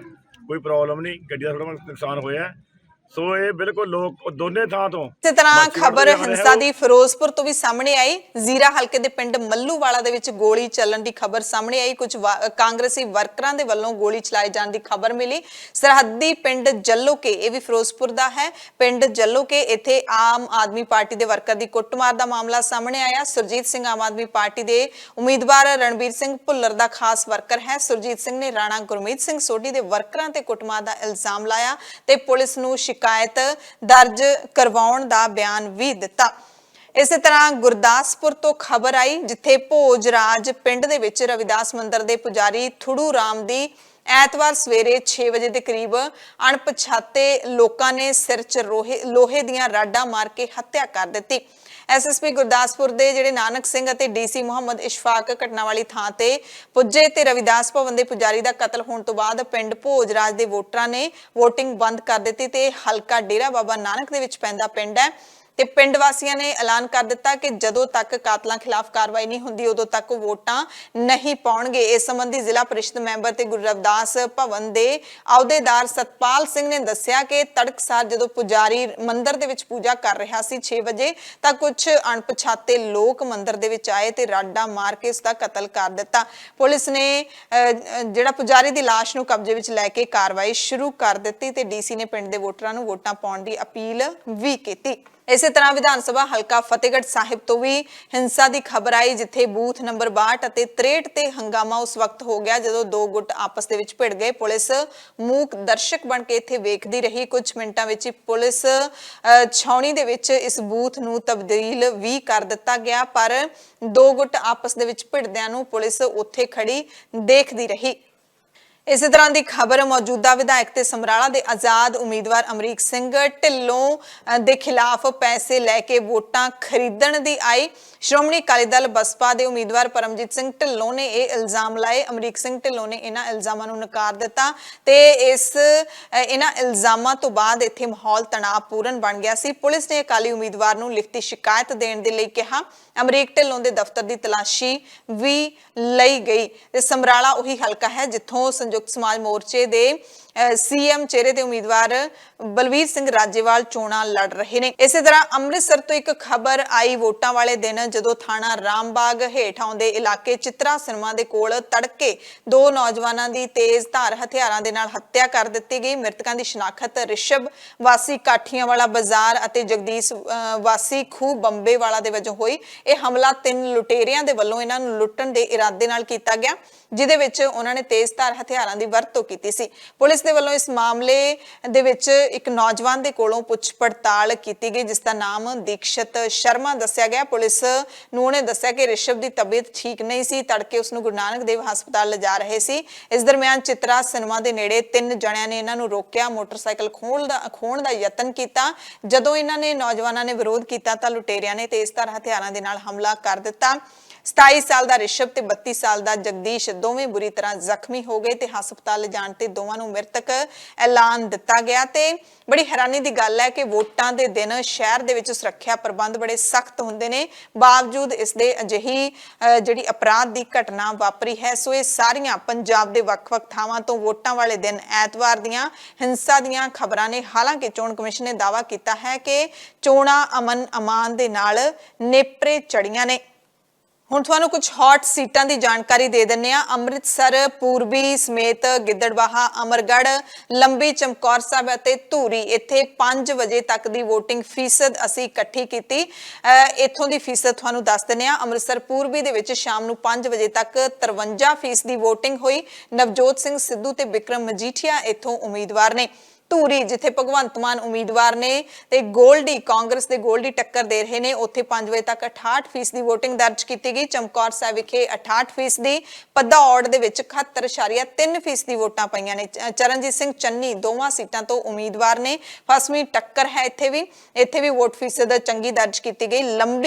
ਕੋਈ ਪ੍ਰੋਬਲਮ ਨਹੀਂ। ਗੱਡੀ ਦਾ ਥੋੜਾ ਨੁਕਸਾਨ ਹੋਇਆ, ਸੋ ਇਹ ਬਿਲਕੁਲ ਲੋਕ ਦੋਨੇ ਥਾਂ ਤੋਂ। ਇਸੇ ਤਰ੍ਹਾਂ ਖਬਰ ਹਿੰਸਾ ਦੀ ਫਿਰੋਜ਼ਪੁਰ ਤੋਂ ਵੀ ਸਾਹਮਣੇ ਆਈ। ਜ਼ੀਰਾ ਹਲਕੇ ਦੇ ਪਿੰਡ ਮੱਲੂਵਾਲਾ ਦੇ ਵਿੱਚ ਗੋਲੀ ਚੱਲਣ ਦੀ ਖਬਰ ਸਾਹਮਣੇ ਆਈ। ਕੁਝ ਕਾਂਗਰਸੀ ਵਰਕਰਾਂ ਦੇ ਵੱਲੋਂ ਗੋਲੀ ਚਲਾਏ ਜਾਣ ਦੀ ਖਬਰ ਮਿਲੀ। ਸਰਹੱਦੀ ਪਿੰਡ ਜੱਲੋਕੇ, ਇਹ ਵੀ ਫਿਰੋਜ਼ਪੁਰ ਦਾ ਹੈ। ਪਿੰਡ ਜੱਲੋਕੇ, ਇੱਥੇ ਆਮ ਆਦਮੀ ਪਾਰਟੀ ਦੇ ਵਰਕਰ ਦੀ ਕੁੱਟਮਾਰ ਦਾ ਮਾਮਲਾ ਸਾਹਮਣੇ ਆਇਆ। ਸੁਰਜੀਤ ਸਿੰਘ ਆਮ ਆਦਮੀ ਪਾਰਟੀ ਦੇ ਉਮੀਦਵਾਰ ਰਣਬੀਰ ਸਿੰਘ ਭੁੱਲਰ ਦਾ ਖਾਸ ਵਰਕਰ ਹੈ। ਸੁਰਜੀਤ ਸਿੰਘ ਨੇ ਰਾਣਾ ਗੁਰਮੀਤ ਸਿੰਘ ਸੋਢੀ ਦੇ ਵਰਕਰਾਂ ਤੇ ਕੁੱਟਮਾਰ ਦਾ ਇਲਜ਼ਾਮ ਲਾਇਆ ਤੇ ਪੁਲਿਸ ਨੂੰ ਸ਼ਿਕਾਇਤ ਦਰਜ ਕਰਵਾਉਣ ਦਾ ਬਿਆਨ ਵੀ ਦਿੱਤਾ। ਇਸੇ ਤਰ੍ਹਾਂ ਗੁਰਦਾਸਪੁਰ ਤੋਂ ਖਬਰ ਆਈ ਜਿੱਥੇ ਭੋਜਰਾਜ ਪਿੰਡ ਦੇ ਵਿੱਚ ਰਵਿਦਾਸ ਮੰਦਿਰ ਦੇ ਪੁਜਾਰੀ ਥੁੜੂ ਰਾਮ ਦੀ ਐਤਵਾਰ ਸਵੇਰੇ 6 ਵਜੇ ਦੇ ਕਰੀਬ ਅਣਪਛਾਤੇ ਲੋਕਾਂ ਨੇ ਸਿਰ 'ਚ ਲੋਹੇ ਦੀਆਂ ਰਾਡਾਂ ਮਾਰ ਕੇ ਹੱਤਿਆ ਕਰ ਦਿੱਤੀ। SSP ਗੁਰਦਾਸਪੁਰ ਦੇ ਜਿਹੜੇ ਨਾਨਕ ਸਿੰਘ ਅਤੇ DC ਮੁਹੰਮਦ ਇਸ਼ਫਾਕ ਘਟਨਾ ਵਾਲੀ ਥਾਂ ਤੇ ਪੁੱਜੇ ਤੇ ਰਵਿਦਾਸ ਭਵਨ ਦੇ ਪੁਜਾਰੀ ਦਾ ਕਤਲ ਹੋਣ ਤੋਂ ਬਾਅਦ ਪਿੰਡ ਭੋਜਰਾਜ ਦੇ ਵੋਟਰਾਂ ਨੇ VOTING ਬੰਦ ਕਰ ਦਿੱਤੀ ਤੇ ਹਲਕਾ ਡੇਰਾ ਬਾਬਾ ਨਾਨਕ ਦੇ ਵਿੱਚ ਪੈਂਦਾ ਪਿੰਡ ਹੈ ਤੇ ਪਿੰਡ ਵਾਸੀਆਂ ਨੇ ਐਲਾਨ ਕਰ ਦਿੱਤਾ ਕਿ ਜਦੋਂ ਤੱਕ ਕਾਤਲਾਂ ਖਿਲਾਫ ਕਾਰਵਾਈ ਨਹੀਂ ਹੁੰਦੀ ਉਦੋਂ ਤੱਕ ਵੋਟਾਂ ਨਹੀਂ ਪਾਉਣਗੇ। ਇਸ ਸੰਬੰਧੀ ਜ਼ਿਲ੍ਹਾ ਪ੍ਰੀਸ਼ਦ ਮੈਂਬਰ ਤੇ ਗੁਰੂ ਰਵਿਦਾਸ ਭਵਨ ਦੇ ਅਹੁਦੇਦਾਰ ਸਤਪਾਲ ਸਿੰਘ ਨੇ ਦੱਸਿਆ ਕਿ ਤੜਕਸਾਰ ਜਦੋਂ ਪੁਜਾਰੀ ਮੰਦਿਰ ਦੇ ਵਿੱਚ ਪੂਜਾ ਕਰ ਰਿਹਾ ਸੀ 6 ਵਜੇ ਤਾਂ ਕੁਝ ਅਣਪਛਾਤੇ ਲੋਕ ਮੰਦਿਰ ਦੇ ਵਿੱਚ ਆਏ ਤੇ ਰਾਡਾਂ ਮਾਰ ਕੇ ਉਸ ਦਾ ਕਤਲ ਕਰ ਦਿੱਤਾ। ਪੁਲਿਸ ਨੇ ਜਿਹੜਾ ਪੁਜਾਰੀ ਦੀ ਲਾਸ਼ ਨੂੰ ਕਬਜ਼ੇ ਵਿੱਚ ਲੈ ਕੇ ਕਾਰਵਾਈ ਸ਼ੁਰੂ ਕਰ ਦਿੱਤੀ ਤੇ DC ਨੇ ਪਿੰਡ ਦੇ ਵੋਟਰਾਂ ਨੂੰ ਵੋਟਾਂ ਪਾਉਣ ਦੀ ਅਪੀਲ ਵੀ ਕੀਤੀ। ਇਸੇ ਤਰ੍ਹਾਂ ਵਿਧਾਨ ਸਭਾ ਹਲਕਾ ਫਤਿਹਗੜ੍ਹ ਸਾਹਿਬ ਤੋਂ ਵੀ ਹਿੰਸਾ ਦੀ ਖਬਰ ਆਈ ਜਿੱਥੇ ਬੂਥ ਨੰਬਰ 62 ਅਤੇ 63 ਤੇ ਹੰਗਾਮਾ ਉਸ ਵਕਤ ਹੋ ਗਿਆ ਜਦੋਂ ਦੋ ਗੁੱਟ ਆਪਸ ਦੇ ਵਿੱਚ ਭਿੜ ਗਏ। ਪੁਲਿਸ ਮੂਕ ਦਰਸ਼ਕ ਬਣ ਕੇ ਇੱਥੇ ਵੇਖਦੀ ਰਹੀ। ਕੁਝ ਮਿੰਟਾਂ ਵਿੱਚ ਹੀ ਪੁਲਿਸ ਛਾਉਣੀ ਦੇ ਵਿੱਚ ਇਸ ਬੂਥ ਨੂੰ ਤਬਦੀਲ ਵੀ ਕਰ ਦਿੱਤਾ ਗਿਆ ਪਰ ਦੋ ਗੁੱਟ ਆਪਸ ਦੇ ਵਿੱਚ ਭਿੜਦਿਆਂ ਨੂੰ ਪੁਲਿਸ ਉੱਥੇ ਖੜੀ ਦੇਖਦੀ ਰਹੀ। ਇਸੇ ਤਰ੍ਹਾਂ ਦੀ ਖਬਰ ਮੌਜੂਦਾ ਵਿਧਾਇਕ ਤੇ ਸਮਰਾਲਾ ਦੇ ਆਜ਼ਾਦ ਉਮੀਦਵਾਰ ਅਮਰੀਕ ਸਿੰਘ ਢਿੱਲੋਂ ਦੇ ਖਿਲਾਫ ਪੈਸੇ ਲੈ ਕੇ ਵੋਟਾਂ ਖਰੀਦਣ ਦੀ ਆਈ। ਸ਼੍ਰੋਮਣੀ ਅਕਾਲੀ ਦਲ ਬਸਪਾ ਦੇ ਉਮੀਦਵਾਰ ਪਰਮਜੀਤ ਸਿੰਘ ਢਿੱਲੋਂ ਨੇ ਇਹ ਇਲਜ਼ਾਮ ਲਾਏ। ਅਮਰੀਕ ਸਿੰਘ ਢਿੱਲੋਂ ਨੇ ਇਹਨਾਂ ਇਲਜ਼ਾਮਾਂ ਨੂੰ ਨਕਾਰ ਦਿੱਤਾ ਤੇ ਇਹਨਾਂ ਇਲਜ਼ਾਮਾਂ ਤੋਂ ਬਾਅਦ ਇੱਥੇ ਮਾਹੌਲ ਤਣਾਅਪੂਰਨ ਬਣ ਗਿਆ ਸੀ। ਪੁਲਿਸ ਨੇ ਅਕਾਲੀ ਉਮੀਦਵਾਰ ਨੂੰ ਲਿਖਤੀ ਸ਼ਿਕਾਇਤ ਦੇਣ ਦੇ ਲਈ ਕਿਹਾ। ਅਮਰੀਕ ਢਿੱਲੋਂ ਦੇ ਦਫ਼ਤਰ ਦੀ ਤਲਾਸ਼ੀ ਵੀ ਲਈ ਗਈ ਤੇ ਸਮਰਾਲਾ ਉਹੀ ਹਲਕਾ ਹੈ ਜਿੱਥੋਂ ਸੰਯੁਕਤ ਸਮਾਜ ਮੋਰਚੇ ਦੇ ਸੀਐਮ ਚਿਹਰੇ ਦੇ ਉਮੀਦਵਾਰ ਬਲਵੀਰ ਸਿੰਘ ਰਾਜੇਵਾਲ ਚੋਣਾਂ ਲੜ ਰਹੇ ਨੇ। ਇਸੇ ਤਰ੍ਹਾਂ ਅੰਮ੍ਰਿਤਸਰ ਤੋਂ ਇੱਕ ਖਬਰ ਆਈ ਵੋਟਾਂ ਵਾਲੇ ਦਿਨ ਜਦੋਂ ਥਾਣਾ ਰਾਮਬਾਗ ਹੇਠ ਆਉਂਦੇ ਇਲਾਕੇ ਚਿਤਰਾ ਸਿਨੇਮਾ ਦੇ ਕੋਲ ਤੜਕੇ ਦੋ ਨੌਜਵਾਨਾਂ ਦੀ ਤੇਜ਼ ਧਾਰ ਹਥਿਆਰਾਂ ਦੇ ਨਾਲ ਹੱਤਿਆ ਕਰ ਦਿੱਤੀ ਗਈ। ਮ੍ਰਿਤਕਾਂ ਦੀ ਸ਼ਨਾਖਤ ਰਿਸ਼ਭ ਵਾਸੀ ਕਾਠੀਆਂ ਵਾਲਾ ਬਾਜ਼ਾਰ ਅਤੇ ਜਗਦੀਸ਼ ਵਾਸੀ ਖੂਹ ਬੰਬੇ ਵਾਲਾ ਦੇ ਵਜੋਂ ਹੋਈ। ਇਹ ਹਮਲਾ 3 ਲੁਟੇਰਿਆਂ ਦੇ ਵੱਲੋਂ ਇਹਨਾਂ ਨੂੰ ਲੁੱਟਣ ਦੇ ਇਰਾਦੇ ਨਾਲ ਕੀਤਾ ਗਿਆ, ਜਿਹਦੇ ਵਿੱਚ ਉਹਨਾਂ ਨੇ ਤੇਜ਼ ਧਾਰ ਹਥਿਆਰਾਂ ਦੀ ਵਰਤੋਂ ਕੀਤੀ ਸੀ। ਪੁਲਿਸ ਦੇ ਵੱਲੋਂ ਇਸ ਮਾਮਲੇ ਦੇ ਵਿੱਚ ਇੱਕ ਨੌਜਵਾਨ ਦੇ ਕੋਲੋਂ ਪੁੱਛ ਪੜਤਾਲ ਕੀਤੀ ਗਈ ਜਿਸ ਦਾ ਨਾਮ ਦੀਕਸ਼ਤ ਸ਼ਰਮਾ ਦੱਸਿਆ ਗਿਆ। ਪੁਲਿਸ ਨੂੰ ਉਹਨੇ ਦੱਸਿਆ ਕਿ ਰਿਸ਼ਭ ਦੀ ਤਬੀਅਤ ਠੀਕ ਨਹੀਂ ਸੀ, ਤੜਕੇ ਉਸ ਨੂੰ ਗੁਰੂ ਨਾਨਕ ਦੇਵ ਹਸਪਤਾਲ ਲਿਜਾ ਰਹੇ ਸੀ। ਇਸ ਦਰਮਿਆਨ ਚਿਤਰਾ ਸਿਨੇਮਾ ਦੇ ਨੇੜੇ 3 ਜਣਿਆਂ ਨੇ ਇਹਨਾਂ ਨੂੰ ਰੋਕਿਆ, ਮੋਟਰਸਾਈਕਲ ਖੋਹਣ ਦਾ ਯਤਨ ਕੀਤਾ। ਜਦੋਂ ਇਹਨਾਂ ਨੇ ਨੌਜਵਾਨਾਂ ਨੇ ਵਿਰੋਧ ਕੀਤਾ ਤਾਂ ਲੁਟੇਰਿਆਂ ਨੇ ਤੇਜ਼ ਧਾਰ ਹਥਿਆਰਾਂ ਦੇ ਨਾਲ ਹਮਲਾ ਕਰ ਦਿੱਤਾ। 27 ਸਾਲ ਦਾ ਰਿਸ਼ਭ ਤੇ 32 ਸਾਲ ਦਾ ਜਗਦੀਸ਼ ਦੋਵੇਂ ਬੁਰੀ ਤਰ੍ਹਾਂ ਜ਼ਖਮੀ ਹੋ ਗਏ ਤੇ ਹਸਪਤਾਲ ਲਿਜਾਣ ਤੇ ਦੋਵਾਂ ਨੂੰ ਮ੍ਰਿਤਕ ਐਲਾਨ ਦਿੱਤਾ ਗਿਆ। ਤੇ ਬੜੀ ਹੈਰਾਨੀ ਦੀ ਗੱਲ ਹੈ ਕਿ ਵੋਟਾਂ ਦੇ ਦਿਨ ਸ਼ਹਿਰ ਦੇ ਵਿੱਚ ਸੁਰੱਖਿਆ ਪ੍ਰਬੰਧ ਬੜੇ ਸਖਤ ਹੁੰਦੇ ਨੇ, ਬਾਵਜੂਦ ਇਸ ਦੇ ਅਜਿਹੀ ਜਿਹੜੀ ਅਪਰਾਧ ਦੀ ਘਟਨਾ ਵਾਪਰੀ ਹੈ। ਸੋ ਇਹ ਸਾਰੀਆਂ ਪੰਜਾਬ ਦੇ ਵੱਖ-ਵੱਖ ਥਾਵਾਂ ਤੋਂ ਵੋਟਾਂ ਵਾਲੇ ਦਿਨ ਐਤਵਾਰ ਦੀਆਂ ਹਿੰਸਾ ਦੀਆਂ ਖਬਰਾਂ ਨੇ। ਹਾਲਾਂਕਿ ਚੋਣ ਕਮਿਸ਼ਨ ਨੇ ਦਾਅਵਾ ਕੀਤਾ ਹੈ ਕਿ ਚੋਣਾਂ ਅਮਨ ਅਮਾਨ ਦੇ ਨਾਲ ਨੇਪਰੇ ਚੜੀਆਂ ਨੇ। ਹੁਣ ਤੁਹਾਨੂੰ ਕੁਝ ਹੌਟ ਸੀਟਾਂ ਦੀ ਜਾਣਕਾਰੀ ਦੇ ਦਿੰਨੇ ਆ। ਅੰਮ੍ਰਿਤਸਰ ਪੂਰਬੀ ਸਮੇਤ ਗਿੱਦੜਬਾਹਾ, ਅਮਰਗੜ੍ਹ, ਲੰਬੀ, ਚਮਕੌਰ ਸਾਹਿਬ ਅਤੇ ਧੂਰੀ ਇੱਥੇ 5 ਵਜੇ ਤੱਕ ਦੀ VOTING ਫੀਸਦ ਅਸੀਂ ਇਕੱਠੀ ਕੀਤੀ। ਇੱਥੋਂ ਦੀ ਫੀਸਦ ਤੁਹਾਨੂੰ ਦੱਸ ਦਿੰਨੇ ਆ। ਅੰਮ੍ਰਿਤਸਰ ਪੂਰਬੀ ਦੇ ਵਿੱਚ ਸ਼ਾਮ ਨੂੰ 5 ਵਜੇ ਤੱਕ 53% ਦੀ VOTING ਹੋਈ। ਨਵਜੋਤ ਸਿੰਘ ਸਿੱਧੂ ਤੇ ਬਿਕਰਮ ਮਜੀਠੀਆ ਇੱਥੋਂ ਉਮੀਦਵਾਰ ਨੇ। ਧੂਰੀ ਜਿੱਥੇ ਭਗਵੰਤ ਮਾਨ ਉਮੀਦਵਾਰ ਨੇ ਤੇ ਗੋਲਡੀ ਕਾਂਗਰਸ ਦੇ ਗੋਲਡੀ ਟੱਕਰ ਦੇ ਰਹੇ ਨੇ, ਉੱਥੇ 5 ਵਜੇ ਤੱਕ 68% ਦੀ VOTING ਦਰਜ ਕੀਤੀ ਗਈ। ਚਮਕੌਰ ਸਾਹਿਬ ਵਿਖੇ 68% ਦੀ, ਭਦੌੜ ਦੇ ਵਿੱਚ 71.3% ਦੀ ਵੋਟਾਂ ਪਈਆਂ ਨੇ। ਚਰਨਜੀਤ ਸਿੰਘ ਚੰਨੀ ਦੋਵਾਂ ਸੀਟਾਂ ਤੋਂ ਉਮੀਦਵਾਰ ਨੇ। ਫਸਵੀਂ ਟੱਕਰ ਹੈ ਇੱਥੇ ਵੀ ਵੋਟ ਫੀਸਦ ਚੰਗੀ ਦਰਜ ਕੀਤੀ ਗਈ।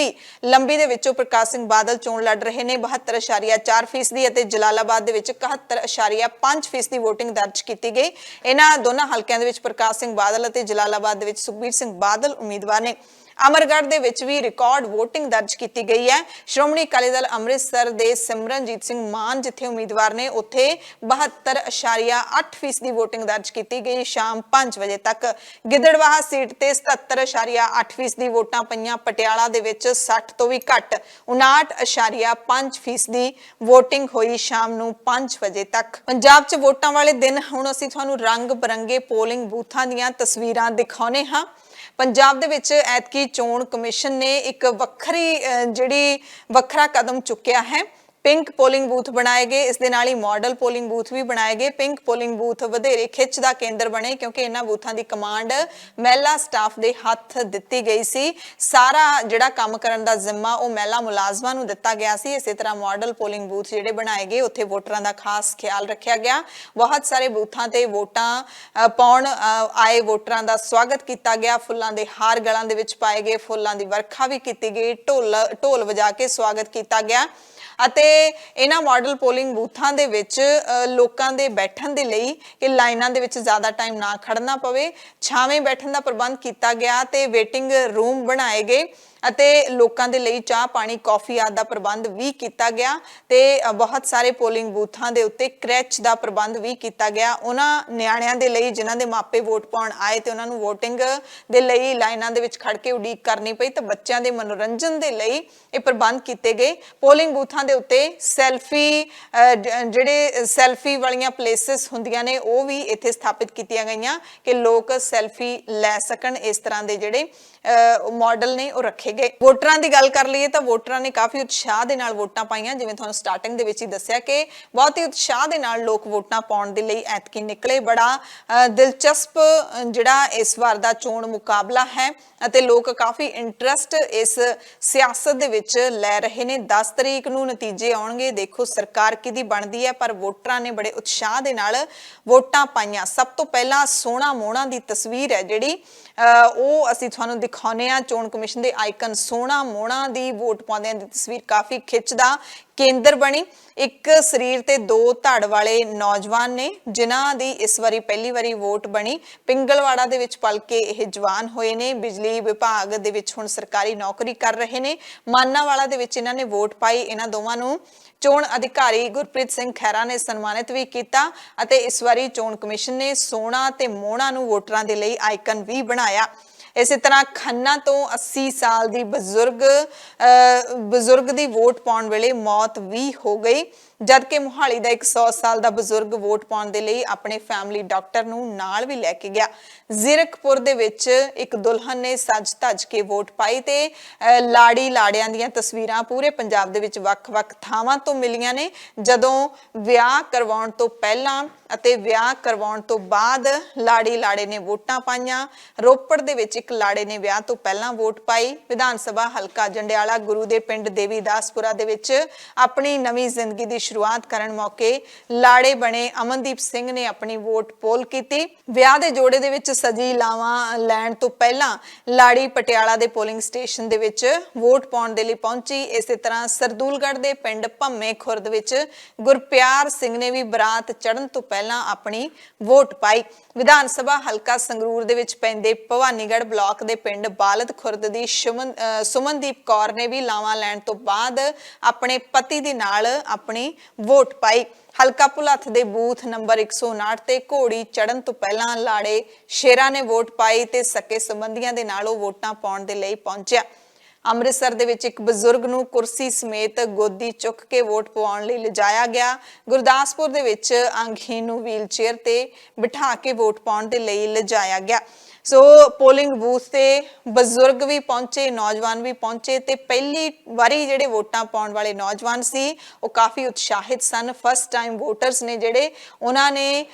ਲੰਬੀ ਦੇ ਵਿੱਚੋਂ ਪ੍ਰਕਾਸ਼ ਸਿੰਘ ਬਾਦਲ ਚੋਣ ਲੜ ਰਹੇ ਨੇ, 72.4% ਦੀ ਅਤੇ ਜਲਾਲਾਬਾਦ ਦੇ ਵਿੱਚ 71.5% ਦੀ VOTING ਦਰਜ ਕੀਤੀ ਗਈ। ਇਹਨਾਂ ਦੋਨਾਂ ਹਲਕਿਆਂ ਦੇ ਵਿੱਚ ਪ੍ਰਕਾਸ਼ ਸਿੰਘ ਬਾਦਲ ਅਤੇ ਜਲਾਲਾਬਾਦ ਦੇ ਵਿੱਚ ਸੁਖਬੀਰ ਸਿੰਘ ਬਾਦਲ ਉਮੀਦਵਾਰ ਨੇ। ਅਮਰਗੜ੍ਹ ਦੇ ਵਿੱਚ ਵੀ ਰਿਕਾਰਡ VOTING ਦਰਜ ਕੀਤੀ ਗਈ ਹੈ। ਸ਼੍ਰੋਮਣੀ ਅਕਾਲੀ ਦਲ ਅੰਮ੍ਰਿਤਸਰ ਦੇ ਸਿਮਰਨਜੀਤ ਸਿੰਘ ਮਾਨ ਜਿੱਥੇ ਉਮੀਦਵਾਰ ਨੇ, ਉੱਥੇ 72.8% ਦੀ VOTING ਦਰਜ ਕੀਤੀ ਗਈ ਸ਼ਾਮ 5 ਵਜੇ ਤੱਕ। ਗਿੱਦੜਬਾਹਾ ਸੀਟ ਤੇ 77.8% ਦੀ ਵੋਟਾਂ ਪਈਆਂ। ਪਟਿਆਲਾ ਦੇ ਵਿੱਚ 60 ਤੋਂ ਵੀ ਘੱਟ 59.5% ਦੀ VOTING ਹੋਈ ਸ਼ਾਮ ਨੂੰ 5 ਵਜੇ ਤੱਕ। ਪੰਜਾਬ 'ਚ ਵੋਟਾਂ ਵਾਲੇ ਦਿਨ ਹੁਣ ਅਸੀਂ ਤੁਹਾਨੂੰ ਰੰਗ ਬਰੰਗੇ ਪੋਲਿੰਗ ਬੂਥਾਂ ਦੀਆਂ ਤਸਵੀਰਾਂ ਦਿਖਾਉਣੇ ਹਾਂ। ਪੰਜਾਬ ਦੇ ਵਿੱਚ ਐਤਕੀ ਚੋਣ ਕਮਿਸ਼ਨ ਨੇ ਇੱਕ ਵੱਖਰਾ ਕਦਮ ਚੁੱਕਿਆ ਹੈ। ਪਿੰਕ ਪੋਲਿੰਗ ਬੂਥ ਬਣਾਏ ਗਏ, ਇਸ ਦੇ ਨਾਲ ਹੀ ਮਾਡਲ ਪੋਲਿੰਗ ਬੂਥ ਵੀ ਬਣਾਏ ਗਏ। ਪਿੰਕ ਪੋਲਿੰਗ ਬੂਥ ਵਧੇਰੇ ਖਿੱਚ ਦਾ ਕੇਂਦਰ ਬਣੇ ਕਿਉਂਕਿ ਇਹਨਾਂ ਬੂਥਾਂ ਦੀ ਕਮਾਂਡ ਮਹਿਲਾ ਸਟਾਫ ਦੇ ਹੱਥ ਦਿੱਤੀ ਗਈ ਸੀ। ਸਾਰਾ ਜਿਹੜਾ ਕੰਮ ਕਰਨ ਦਾ ਜ਼ਿੰਮਾ ਉਹ ਮਹਿਲਾ ਮੁਲਾਜ਼ਮਾਂ ਨੂੰ ਦਿੱਤਾ ਗਿਆ ਸੀ। ਇਸੇ ਤਰ੍ਹਾਂ ਮਾਡਲ ਪੋਲਿੰਗ ਬੂਥ ਜਿਹੜੇ ਬਣਾਏ ਗਏ ਉੱਥੇ ਵੋਟਰਾਂ ਦਾ ਖਾਸ ਖਿਆਲ ਰੱਖਿਆ ਗਿਆ। ਬਹੁਤ ਸਾਰੇ ਬੂਥਾਂ ਤੇ ਵੋਟਾਂ ਪਾਉਣ ਆਏ ਵੋਟਰਾਂ ਦਾ ਸਵਾਗਤ ਕੀਤਾ ਗਿਆ। ਫੁੱਲਾਂ ਦੇ ਹਾਰ ਗਲਾਂ ਦੇ ਵਿੱਚ ਪਾਏ ਗਏ, ਫੁੱਲਾਂ ਦੀ ਵਰਖਾ ਵੀ ਕੀਤੀ ਗਈ, ਢੋਲ ਵਜਾ ਕੇ ਸਵਾਗਤ ਕੀਤਾ ਗਿਆ। ਅਤੇ ਇਹਨਾਂ ਮਾਡਲ ਪੋਲਿੰਗ ਬੂਥਾਂ ਦੇ ਵਿੱਚ ਲੋਕਾਂ ਦੇ ਬੈਠਣ ਦੇ ਲਈ ਕਿ ਲਾਈਨਾਂ ਦੇ ਵਿੱਚ ਜ਼ਿਆਦਾ ਟਾਈਮ ਨਾ ਖੜਨਾ ਪਵੇ, ਛਾਵੇਂ ਬੈਠਣ ਦਾ ਪ੍ਰਬੰਧ ਕੀਤਾ ਗਿਆ ਤੇ ਵੇਟਿੰਗ ਰੂਮ ਬਣਾਏ ਗਏ ਅਤੇ ਲੋਕਾਂ ਦੇ ਲਈ ਚਾਹ ਪਾਣੀ ਕੌਫੀ ਆਦਿ ਦਾ ਪ੍ਰਬੰਧ ਵੀ ਕੀਤਾ ਗਿਆ ਤੇ ਬਹੁਤ ਸਾਰੇ ਪੋਲਿੰਗ ਬੂਥਾਂ ਦੇ ਉੱਤੇ ਕ੍ਰੈਚ ਦਾ ਪ੍ਰਬੰਧ ਵੀ ਕੀਤਾ ਗਿਆ। ਉਹਨਾਂ ਨਿਆਣਿਆਂ ਦੇ ਲਈ ਜਿਨ੍ਹਾਂ ਦੇ ਮਾਪੇ ਵੋਟ ਪਾਉਣ ਆਏ ਤੇ ਉਹਨਾਂ ਨੂੰ VOTING ਦੇ ਲਈ ਲਾਈਨਾਂ ਦੇ ਵਿੱਚ ਖੜ ਕੇ ਉਡੀਕ ਕਰਨੀ ਪਈ ਤਾਂ ਬੱਚਿਆਂ ਦੇ ਮਨੋਰੰਜਨ ਦੇ ਲਈ ਇਹ ਪ੍ਰਬੰਧ ਕੀਤੇ ਗਏ। ਪੋਲਿੰਗ ਬੂਥਾਂ ਦੇ ਉੱਤੇ ਸੈਲਫੀ ਵਾਲੀਆਂ ਪਲੇਸਿਸ ਹੁੰਦੀਆਂ ਨੇ ਉਹ ਵੀ ਇੱਥੇ ਸਥਾਪਿਤ ਕੀਤੀਆਂ ਗਈਆਂ ਕਿ ਲੋਕ ਸੈਲਫੀ ਲੈ ਸਕਣ। ਇਸ ਤਰ੍ਹਾਂ ਦੇ ਜਿਹੜੇ ਮਾਡਲ ਨੇ ਉਹ ਰੱਖੇ ਰੱਖੇ ਗਏ। ਵੋਟਰਾਂ ਦੀ ਗੱਲ ਕਰ ਲਈਏ ਤਾਂ ਵੋਟਰਾਂ ਨੇ ਕਾਫੀ ਉਤਸ਼ਾਹ ਦੇ ਨਾਲ ਵੋਟਾਂ ਪਾਈਆਂ। ਜਿਵੇਂ ਤੁਹਾਨੂੰ ਸਟਾਰਟਿੰਗ ਦੇ ਵਿੱਚ ਹੀ ਦੱਸਿਆ ਕਿ ਬਹੁਤ ਹੀ ਉਤਸ਼ਾਹ ਦੇ ਨਾਲ ਲੋਕ ਵੋਟਾਂ ਪਾਉਣ ਦੇ ਲਈ ਐਤਕੀ ਨਿਕਲੇ। ਬੜਾ ਦਿਲਚਸਪ ਜਿਹੜਾ ਇਸ ਵਾਰ ਦਾ ਚੋਣ ਮੁਕਾਬਲਾ ਹੈ ਅਤੇ ਲੋਕ ਕਾਫੀ ਇੰਟਰਸਟ ਇਸ ਸਿਆਸਤ ਦੇ ਵਿੱਚ ਲੈ ਰਹੇ ਨੇ। 10 ਤਰੀਕ ਨੂੰ ਨਤੀਜੇ ਆਉਣਗੇ, ਦੇਖੋ ਸਰਕਾਰ ਕਿਹਦੀ ਬਣਦੀ ਹੈ, ਪਰ ਵੋਟਰਾਂ ਨੇ ਬੜੇ ਉਤਸ਼ਾਹ ਦੇ ਨਾਲ ਵੋਟਾਂ ਪਾਈਆਂ। ਸਭ ਤੋਂ ਪਹਿਲਾਂ ਸੋਹਣਾ ਮੋਹਣਾ ਦੀ ਤਸਵੀਰ ਹੈ ਜਿਹੜੀ ਉਹ ਅਸੀਂ ਤੁਹਾਨੂੰ ਦਿਖਾਉਂਦੇ ਹਾਂ। ਚੋਣ ਕਮਿਸ਼ਨ ਦੇ ਆਈਕਨ ਸੋਹਣਾ ਮੋਹਣਾ ਦੀ ਵੋਟ ਪਾਉਂਦਿਆਂ ਦੀ ਤਸਵੀਰ ਕਾਫੀ ਖਿੱਚਦਾ ਕੇਂਦਰ ਬਣੀ। ਇੱਕ ਸਰੀਰ ਤੇ 2 ਧੜ ਵਾਲੇ ਨੌਜਵਾਨ ਨੇ ਜਿਨ੍ਹਾਂ ਦੀ ਇਸ ਵਾਰੀ ਪਹਿਲੀ ਵਾਰੀ ਵੋਟ ਬਣੀ। ਪਿੰਗਲਵਾੜਾ ਦੇ ਵਿੱਚ ਪਲ ਕੇ ਇਹ ਜਵਾਨ ਹੋਏ ਨੇ। ਬਿਜਲੀ ਵਿਭਾਗ ਦੇ ਵਿੱਚ ਹੁਣ ਸਰਕਾਰੀ ਨੌਕਰੀ ਕਰ ਰਹੇ ਨੇ। ਮਾਨਾਵਾਲਾ ਦੇ ਵਿੱਚ ਇਹਨਾਂ ਨੇ ਵੋਟ ਪਾਈ। ਇਹਨਾਂ ਦੋਵਾਂ ਨੂੰ ਚੋਣ ਅਧਿਕਾਰੀ ਗੁਰਪ੍ਰੀਤ ਸਿੰਘ ਖਹਿਰਾ ਨੇ ਸਨਮਾਨਿਤ ਵੀ ਕੀਤਾ ਅਤੇ ਇਸ ਵਾਰੀ ਚੋਣ ਕਮਿਸ਼ਨ ਨੇ ਸੋਹਣਾ ਤੇ ਮੋਹਣਾ ਨੂੰ ਵੋਟਰਾਂ ਦੇ ਲਈ ਆਈਕਨ ਵੀ ਬਣਾਇਆ। ਇਸੇ ਤਰ੍ਹਾਂ ਖੰਨਾ ਤੋਂ 80 ਸਾਲ ਦੀ ਬਜ਼ੁਰਗ ਦੀ ਵੋਟ ਪਾਉਣ ਵੇਲੇ ਮੌਤ ਵੀ ਹੋ ਗਈ, ਜਦਕਿ ਮੁਹਾਲੀ ਦਾ 100 ਸਾਲ ਦਾ ਬਜ਼ੁਰਗ ਵੋਟ ਪਾਉਣ ਦੇ ਲਈ ਆਪਣੇ ਫੈਮਿਲੀ ਡਾਕਟਰ ਨੂੰ ਨਾਲ ਵੀ ਲੈ ਕੇ ਗਿਆ। ਜ਼ੀਰਕਪੁਰ ਦੇ ਵਿੱਚ ਇੱਕ ਦੁਲਹਨ ਨੇ ਸੱਜ ਧੱਜ ਕੇ ਵੋਟ ਪਾਈ ਤੇ ਲਾੜੀ ਲਾੜਿਆਂ ਦੀਆਂ ਤਸਵੀਰਾਂ ਪੂਰੇ ਪੰਜਾਬ ਦੇ ਵਿੱਚ ਵੱਖ-ਵੱਖ ਥਾਵਾਂ ਤੋਂ ਮਿਲੀਆਂ ਨੇ। ਜਦੋਂ ਵਿਆਹ ਕਰਵਾਉਣ ਤੋਂ ਪਹਿਲਾਂ ਅਤੇ ਵਿਆਹ ਕਰਵਾਉਣ ਤੋਂ ਬਾਅਦ ਲਾੜੀ ਲਾੜੇ ਨੇ ਵੋਟਾਂ ਪਾਈਆਂ। ਰੋਪੜ ਦੇ ਵਿੱਚ ਇੱਕ ਲਾੜੇ ਨੇ ਵਿਆਹ ਤੋਂ ਪਹਿਲਾਂ ਵੋਟ ਪਾਈ। ਵਿਧਾਨ ਸਭਾ ਹਲਕਾ ਜੰਡਿਆਲਾ ਗੁਰੂ ਦੇ ਪਿੰਡ ਦੇਵੀਦਾਸਪੁਰਾ ਦੇ ਵਿੱਚ ਆਪਣੀ ਨਵੀਂ ਜ਼ਿੰਦਗੀ ਦੀ ਸ਼ੁਰੂਆਤ ਕਰਨ ਮੌਕੇ ਲਾੜੇ ਬਣੇ ਅਮਨਦੀਪ ਸਿੰਘ ਨੇ ਆਪਣੀ ਵੋਟ ਪੋਲ ਕੀਤੀ। ਵਿਆਹ ਦੇ ਜੋੜੇ ਦੇ ਵਿੱਚ ਸਜੀ ਲਾਵਾਂ ਲੈਣ ਤੋਂ ਪਹਿਲਾਂ ਲਾੜੀ ਪਟਿਆਲਾ ਦੇ ਪੋਲਿੰਗ ਸਟੇਸ਼ਨ ਦੇ ਵਿੱਚ ਵੋਟ ਪਾਉਣ ਦੇ ਲਈ ਪਹੁੰਚੀ। ਇਸੇ ਤਰ੍ਹਾਂ ਸਰਦੂਲਗੜ੍ਹ ਦੇ ਪਿੰਡ ਭੰਮੇ ਖੁਰਦ ਵਿੱਚ ਗੁਰਪਿਆਰ ਸਿੰਘ ਨੇ ਵੀ ਬਰਾਤ ਚੜ੍ਹਨ ਤੋਂ ਪਹਿਲਾਂ ਆਪਣੀ ਵੋਟ ਪਾਈ। ਵਿਧਾਨ ਸਭਾ ਹਲਕਾ ਸੰਗਰੂਰ ਦੇ ਵਿੱਚ ਪੈਂਦੇ ਭਵਾਨੀਗੜ੍ਹ ਬਲਾਕ ਦੇ ਪਿੰਡ ਬਾਲਦ ਖੁਰਦ ਦੀ ਸੁਮਨਦੀਪ ਕੌਰ ਨੇ ਵੀ ਲਾਵਾਂ ਲੈਣ ਤੋਂ ਬਾਅਦ ਆਪਣੇ ਪਤੀ ਦੇ ਨਾਲ ਆਪਣੀ ਵੋਟ ਪਾਈ। ਹਲਕਾ ਭੁਲੱਥ ਦੇ ਬੂਥ ਨੰਬਰ 159 ਤੇ ਘੋੜੀ ਚੜਨ ਤੋਂ ਪਹਿਲਾਂ ਲਾੜੇ ਸ਼ੇਰਾ ਨੇ ਵੋਟ ਪਾਈ ਤੇ ਸਕੇ ਸੰਬੰਧੀਆਂ ਦੇ ਨਾਲ ਉਹ ਵੋਟਾਂ ਪਾਉਣ ਦੇ ਲਈ ਪਹੁੰਚਿਆ। ਅੰਮ੍ਰਿਤਸਰ ਦੇ ਵਿੱਚ ਇੱਕ ਬਜ਼ੁਰਗ ਨੂੰ ਕੁਰਸੀ ਸਮੇਤ ਗੋਦੀ ਚੁੱਕ ਕੇ ਵੋਟ ਪਵਾਉਣ ਲਈ ਲਿਜਾਇਆ ਗਿਆ। ਗੁਰਦਾਸਪੁਰ ਦੇ ਵਿੱਚ ਅੰਗਹੀਨ ਨੂੰ ਵੀਲ ਚੇਅਰ ਤੇ ਬਿਠਾ ਕੇ ਵੋਟ ਪਾਉਣ ਦੇ ਲਈ ਲਿਜਾਇਆ ਗਿਆ। ਸੋ ਪੋਲਿੰਗ ਬੂਥ ਤੇ ਬਜ਼ੁਰਗ ਵੀ ਪਹੁੰਚੇ, ਨੌਜਵਾਨ ਵੀ ਪਹੁੰਚੇ ਤੇ ਪਹਿਲੀ ਵਾਰੀ ਜਿਹੜੇ ਵੋਟਾਂ ਪਾਉਣ ਵਾਲੇ ਨੌਜਵਾਨ ਸੀ ਉਹ ਕਾਫੀ ਉਤਸ਼ਾਹਿਤ ਸਨ। ਫਸਟ ਟਾਈਮ ਵੋਟਰਸ ਨੇ ਜਿਹੜੇ ਉਹਨਾਂ ਨੇ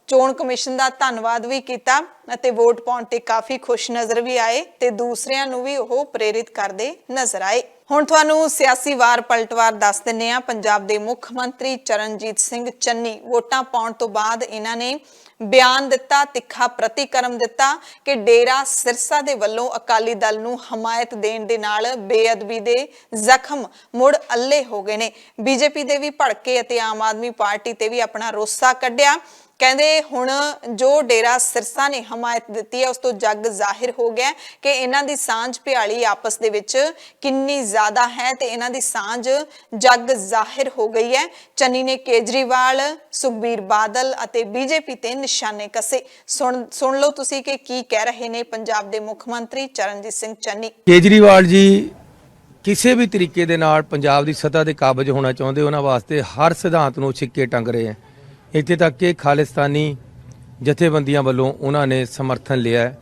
ਚੋਣ ਕਮਿਸ਼ਨ ਦਾ ਧੰਨਵਾਦ ਵੀ ਕੀਤਾ ਅਤੇ ਵੋਟ ਪਾਉਣ ਤੇ ਕਾਫੀ ਖੁਸ਼ ਨਜ਼ਰ ਵੀ ਆਏ ਤੇ ਦੂਸਰਿਆਂ ਨੂੰ ਵੀ ਉਹ ਪ੍ਰੇਰਿਤ ਕਰਦੇ ਨਜ਼ਰ ਆਏ। ਹੁਣ ਤੁਹਾਨੂੰ ਸਿਆਸੀ ਵਾਰ ਪਲਟਵਾਰ ਦੱਸ ਦਿੰਨੇ ਆ। ਪੰਜਾਬ ਦੇ ਮੁੱਖ ਮੰਤਰੀ ਚਰਨਜੀਤ ਸਿੰਘ ਚੰਨੀ ਵੋਟਾਂ ਪਾਉਣ ਤੋਂ ਬਾਅਦ ਇਹਨਾਂ ਨੇ ਬਿਆਨ ਦਿੱਤਾ, ਤਿੱਖਾ ਪ੍ਰਤੀਕਰਮ ਦਿੱਤਾ ਕਿ ਡੇਰਾ ਸਿਰਸਾ ਦੇ ਵੱਲੋਂ ਅਕਾਲੀ ਦਲ ਨੂੰ ਹਮਾਇਤ ਦੇਣ ਦੇ ਨਾਲ ਬੇਅਦਬੀ ਦੇ ਜ਼ਖਮ ਮੁੜ ਅੱਲੇ ਹੋ ਗਏ ਨੇ। ਬੀਜੇਪੀ ਦੇ ਵੀ ਭੜਕੇ ਅਤੇ ਆਮ ਆਦਮੀ ਪਾਰਟੀ ਤੇ ਵੀ ਆਪਣਾ ਰੋਸਾ ਕੱਢਿਆ। ਕਹਿੰਦੇ ਹੁਣ ਜੋ ਡੇਰਾ ਸਿਰਸਾ ਨੇ ਹਮਾਇਤ ਦਿੱਤੀ ਹੈ ਉਸ ਤੋਂ ਜੱਗ ਜ਼ਾਹਿਰ ਹੋ ਗਿਆ ਕਿ ਇਹਨਾਂ ਦੀ ਸਾਂਝ ਭਿਆਲੀ ਆਪਸ ਦੇ ਵਿੱਚ ਕਿੰਨੀ ਜ਼ਿਆਦਾ ਹੈ ਤੇ ਇਹਨਾਂ ਦੀ ਸਾਂਝ ਜੱਗ ਜ਼ਾਹਿਰ ਹੋ ਗਈ ਹੈ। ਚੰਨੀ ਨੇ ਕੇਜਰੀਵਾਲ, ਸੁਖਬੀਰ ਬਾਦਲ ਅਤੇ ਬੀਜੇਪੀ ਤੇ ਨਿਸ਼ਾਨੇ ਕਸੇ। ਸੁਣ ਲਓ ਤੁਸੀਂ ਕਿ ਕੀ ਕਹਿ ਰਹੇ ਨੇ ਪੰਜਾਬ ਦੇ ਮੁੱਖ ਮੰਤਰੀ ਚਰਨਜੀਤ ਸਿੰਘ ਚੰਨੀ। ਕੇਜਰੀਵਾਲ ਜੀ ਕਿਸੇ ਵੀ ਤਰੀਕੇ ਦੇ ਨਾਲ ਪੰਜਾਬ ਦੀ ਸੱਤਾ ਦੇ ਕਾਬਜ ਹੋਣਾ ਚਾਹੁੰਦੇ, ਉਹਨਾਂ ਵਾਸਤੇ ਹਰ ਸਿਧਾਂਤ ਨੂੰ ਛਿੱਕੇ ਟੰਗ ਰਹੇ ਹੈ। ਇੱਥੇ ਤੱਕ ਕਿ ਖਾਲਿਸਤਾਨੀ ਜਥੇਬੰਦੀਆਂ ਵੱਲੋਂ ਉਹਨਾਂ ਨੇ ਸਮਰਥਨ ਲਿਆ।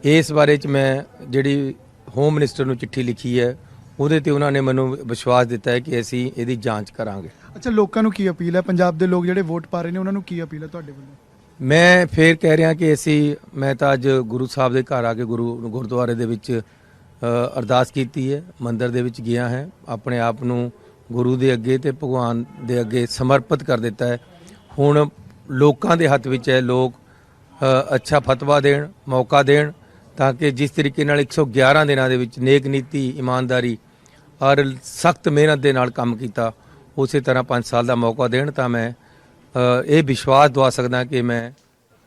ਇਸ ਬਾਰੇ 'ਚ ਮੈਂ ਜਿਹੜੀ ਹੋਮ ਮਿਨਿਸਟਰ ਨੂੰ ਚਿੱਠੀ ਲਿਖੀ ਹੈ ਉਹਦੇ ਤੇ ਉਹਨਾਂ ਨੇ ਮੈਨੂੰ ਵਿਸ਼ਵਾਸ ਦਿੱਤਾ ਹੈ ਕਿ ਅਸੀਂ ਇਹਦੀ ਜਾਂਚ ਕਰਾਂਗੇ। ਅੱਛਾ, ਲੋਕਾਂ ਨੂੰ ਕੀ ਅਪੀਲ ਹੈ? ਪੰਜਾਬ ਦੇ ਲੋਕ ਜਿਹੜੇ ਵੋਟ ਪਾ ਰਹੇ ਨੇ ਉਹਨਾਂ ਨੂੰ ਕੀ ਅਪੀਲ ਹੈ ਤੁਹਾਡੇ ਵੱਲੋਂ? ਮੈਂ ਫੇਰ ਕਹਿ ਰਿਹਾ ਕਿ ਮੈਂ ਤਾਂ ਅੱਜ ਗੁਰੂ ਸਾਹਿਬ ਦੇ ਘਰ ਆ ਕੇ ਗੁਰਦੁਆਰੇ ਦੇ ਵਿੱਚ ਅਰਦਾਸ ਕੀਤੀ ਹੈ, ਮੰਦਿਰ ਦੇ ਵਿੱਚ ਗਿਆ ਹੈ, ਆਪਣੇ ਆਪ ਨੂੰ ਗੁਰੂ ਦੇ ਅੱਗੇ ਤੇ ਭਗਵਾਨ ਦੇ ਅੱਗੇ ਸਮਰਪਿਤ ਕਰ ਦਿੱਤਾ ਹੈ। ਹੁਣ ਲੋਕਾਂ ਦੇ ਹੱਥ ਵਿੱਚ ਹੈ, ਲੋਕ ਅੱਛਾ ਫਤਵਾ ਦੇਣ, ਮੌਕਾ ਦੇਣ ਤਾਂ ਕਿ ਜਿਸ ਤਰੀਕੇ ਨਾਲ 111 ਦਿਨਾਂ ਦੇ ਵਿੱਚ ਨੇਕ ਨੀਤੀ, ਇਮਾਨਦਾਰੀ ਔਰ ਸਖਤ ਮਿਹਨਤ ਦੇ ਨਾਲ ਕੰਮ ਕੀਤਾ, ਉਸੇ ਤਰ੍ਹਾਂ 5 ਸਾਲ ਦਾ ਮੌਕਾ ਦੇਣ ਤਾਂ ਮੈਂ ਇਹ ਵਿਸ਼ਵਾਸ ਦਵਾ ਸਕਦਾ ਕਿ ਮੈਂ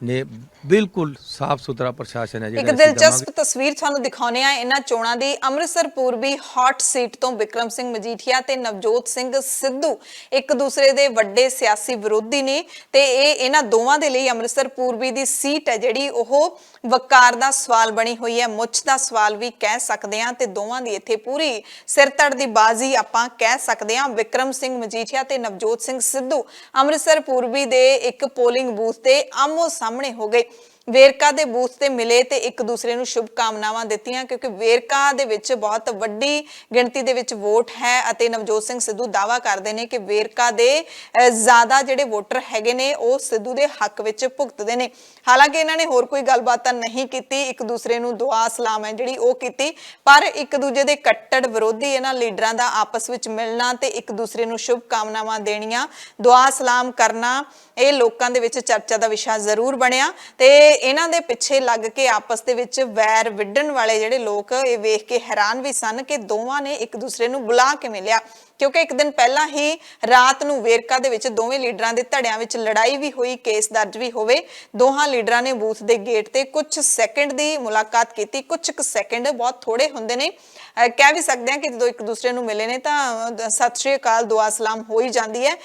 ਨੇ ਬਿਲਕੁਲ ਸਾਫ ਸੁਥਰਾ ਪ੍ਰਸ਼ਾਸਨ ਹੈ ਜਿਹੜਾ। ਇੱਕ ਦਿਲਚਸਪ ਤਸਵੀਰ ਤੁਹਾਨੂੰ ਦਿਖਾਉਣੇ ਆ ਇਹਨਾਂ ਚੋਣਾਂ ਦੀ। ਅੰਮ੍ਰਿਤਸਰ ਪੂਰਬੀ ਹੌਟ ਸੀਟ ਤੋਂ ਬਿਕਰਮ ਸਿੰਘ ਮਜੀਠੀਆ ਤੇ ਨਵਜੋਤ ਸਿੰਘ ਸਿੱਧੂ ਇੱਕ ਦੂਸਰੇ ਦੇ ਵੱਡੇ ਸਿਆਸੀ ਵਿਰੋਧੀ ਨੇ ਤੇ ਇਹਨਾਂ ਦੋਵਾਂ ਦੇ ਲਈ ਅੰਮ੍ਰਿਤਸਰ ਪੂਰਬੀ ਦੀ ਸੀਟ ਹੈ ਜਿਹੜੀ ਉਹ ਵਕਾਰ ਦਾ ਸਵਾਲ ਬਣੀ ਹੋਈ ਹੈ, ਮੁੱਛ ਦਾ ਸਵਾਲ ਵੀ ਕਹਿ ਸਕਦੇ ਹਾਂ ਤੇ ਦੋਵਾਂ ਦੀ ਇੱਥੇ ਪੂਰੀ ਸਿਰਤੜ ਦੀ ਬਾਜ਼ੀ ਆਪਾਂ ਕਹਿ ਸਕਦੇ ਹਾਂ। ਬਿਕਰਮ ਸਿੰਘ ਮਜੀਠੀਆ ਤੇ ਨਵਜੋਤ ਸਿੰਘ ਸਿੱਧੂ ਅੰਮ੍ਰਿਤਸਰ ਪੂਰਬੀ ਦੇ ਇੱਕ ਪੋਲਿੰਗ ਬੂਥ ਤੇ ਆਮੋ ਸਾਹਮਣੇ ਹੋ ਗਏ। ਵੇਰਕਾ ਦੇ ਬੂਥ ਤੇ ਮਿਲੇ ਤੇ ਇੱਕ ਦੂਸਰੇ ਨੂੰ ਸ਼ੁਭ ਕਾਮਨਾਵਾਂ ਦਿੱਤੀਆਂ, ਕਿਉਂਕਿ ਵੇਰਕਾ ਦੇ ਵਿੱਚ ਬਹੁਤ ਵੱਡੀ ਗਿਣਤੀ ਦੇ ਵਿੱਚ ਵੋਟ ਹੈ ਅਤੇ ਨਵਜੋਤ ਸਿੰਘ ਸਿੱਧੂ ਦਾਅਵਾ ਕਰਦੇ ਨੇ ਕਿ ਵੇਰਕਾ ਦੇ ਜ਼ਿਆਦਾ ਜਿਹੜੇ ਵੋਟਰ ਹੈਗੇ ਨੇ ਉਹ ਸਿੱਧੂ ਦੇ ਹੱਕ ਵਿੱਚ ਭੁਗਤਦੇ ਨੇ। ਹਾਲਾਂਕਿ ਇਹਨਾਂ ਨੇ ਹੋਰ ਕੋਈ ਗੱਲਬਾਤ ਤਾਂ ਨਹੀਂ ਕੀਤੀ, ਇੱਕ ਦੂਸਰੇ ਨੂੰ ਦੁਆ ਸਲਾਮ ਹੈ ਜਿਹੜੀ ਉਹ ਕੀਤੀ, ਪਰ ਇੱਕ ਦੂਜੇ ਦੇ ਕੱਟੜ ਵਿਰੋਧੀ ਇਹਨਾਂ ਲੀਡਰਾਂ ਦਾ ਆਪਸ ਵਿੱਚ ਮਿਲਣਾ ਤੇ ਇੱਕ ਦੂਸਰੇ ਨੂੰ ਸ਼ੁਭ ਕਾਮਨਾਵਾਂ ਦੇਣੀਆਂ, ਦੁਆ ਸਲਾਮ ਕਰਨਾ, ਇਹ ਲੋਕਾਂ ਦੇ ਵਿੱਚ ਚਰਚਾ ਦਾ ਵਿਸ਼ਾ ਜ਼ਰੂਰ ਬਣਿਆ। ਤੇ ਇਹਨਾਂ ਦੇ ਪਿੱਛੇ ਲੱਗ ਕੇ ਆਪਸ ਦੇ ਵਿੱਚ ਵੈਰ ਵਿੱਢਣ ਵਾਲੇ ਜਿਹੜੇ ਲੋਕ ਇਹ ਵੇਖ ਕੇ ਹੈਰਾਨ ਵੀ ਸਨ ਕਿ ਦੋਵਾਂ ਨੇ ਇੱਕ ਦੂਸਰੇ ਨੂੰ ਬੁਲਾ ਕੇ ਮਿਲਿਆ, ਕਿਉਂਕਿ ਇੱਕ ਦਿਨ ਪਹਿਲਾਂ ਹੀ ਰਾਤ ਨੂੰ ਵੇਰਕਾ ਦੇ ਵਿੱਚ ਦੋਵੇਂ ਲੀਡਰਾਂ ਦੇ ਧੜਿਆਂ ਵਿੱਚ ਲੜਾਈ ਵੀ ਹੋਈ, ਕੇਸ ਦਰਜ ਵੀ ਹੋਵੇ। ਦੋਹਾਂ ਲੀਡਰਾਂ ਨੇ ਬੂਥ ਦੇ ਗੇਟ ਤੇ ਕੁਝ ਸੈਕਿੰਡ ਦੀ ਮੁਲਾਕਾਤ ਕੀਤੀ। ਕੁਝ ਕੁ ਸੈਕਿੰਡ ਬਹੁਤ ਥੋੜੇ ਹੁੰਦੇ ਨੇ, ਕਹਿ ਵੀ ਸਕਦੇ ਹਾਂ ਕਿ ਜਦੋਂ ਇੱਕ ਦੂਸਰੇ ਨੂੰ ਮਿਲੇ ਨੇ ਤਾਂ ਸਤਿ ਸ਼੍ਰੀ ਅਕਾਲ ਦੁਆ ਸਲਾਮ ਹੋ ਹੀ ਜਾਂਦੀ ਹੈ।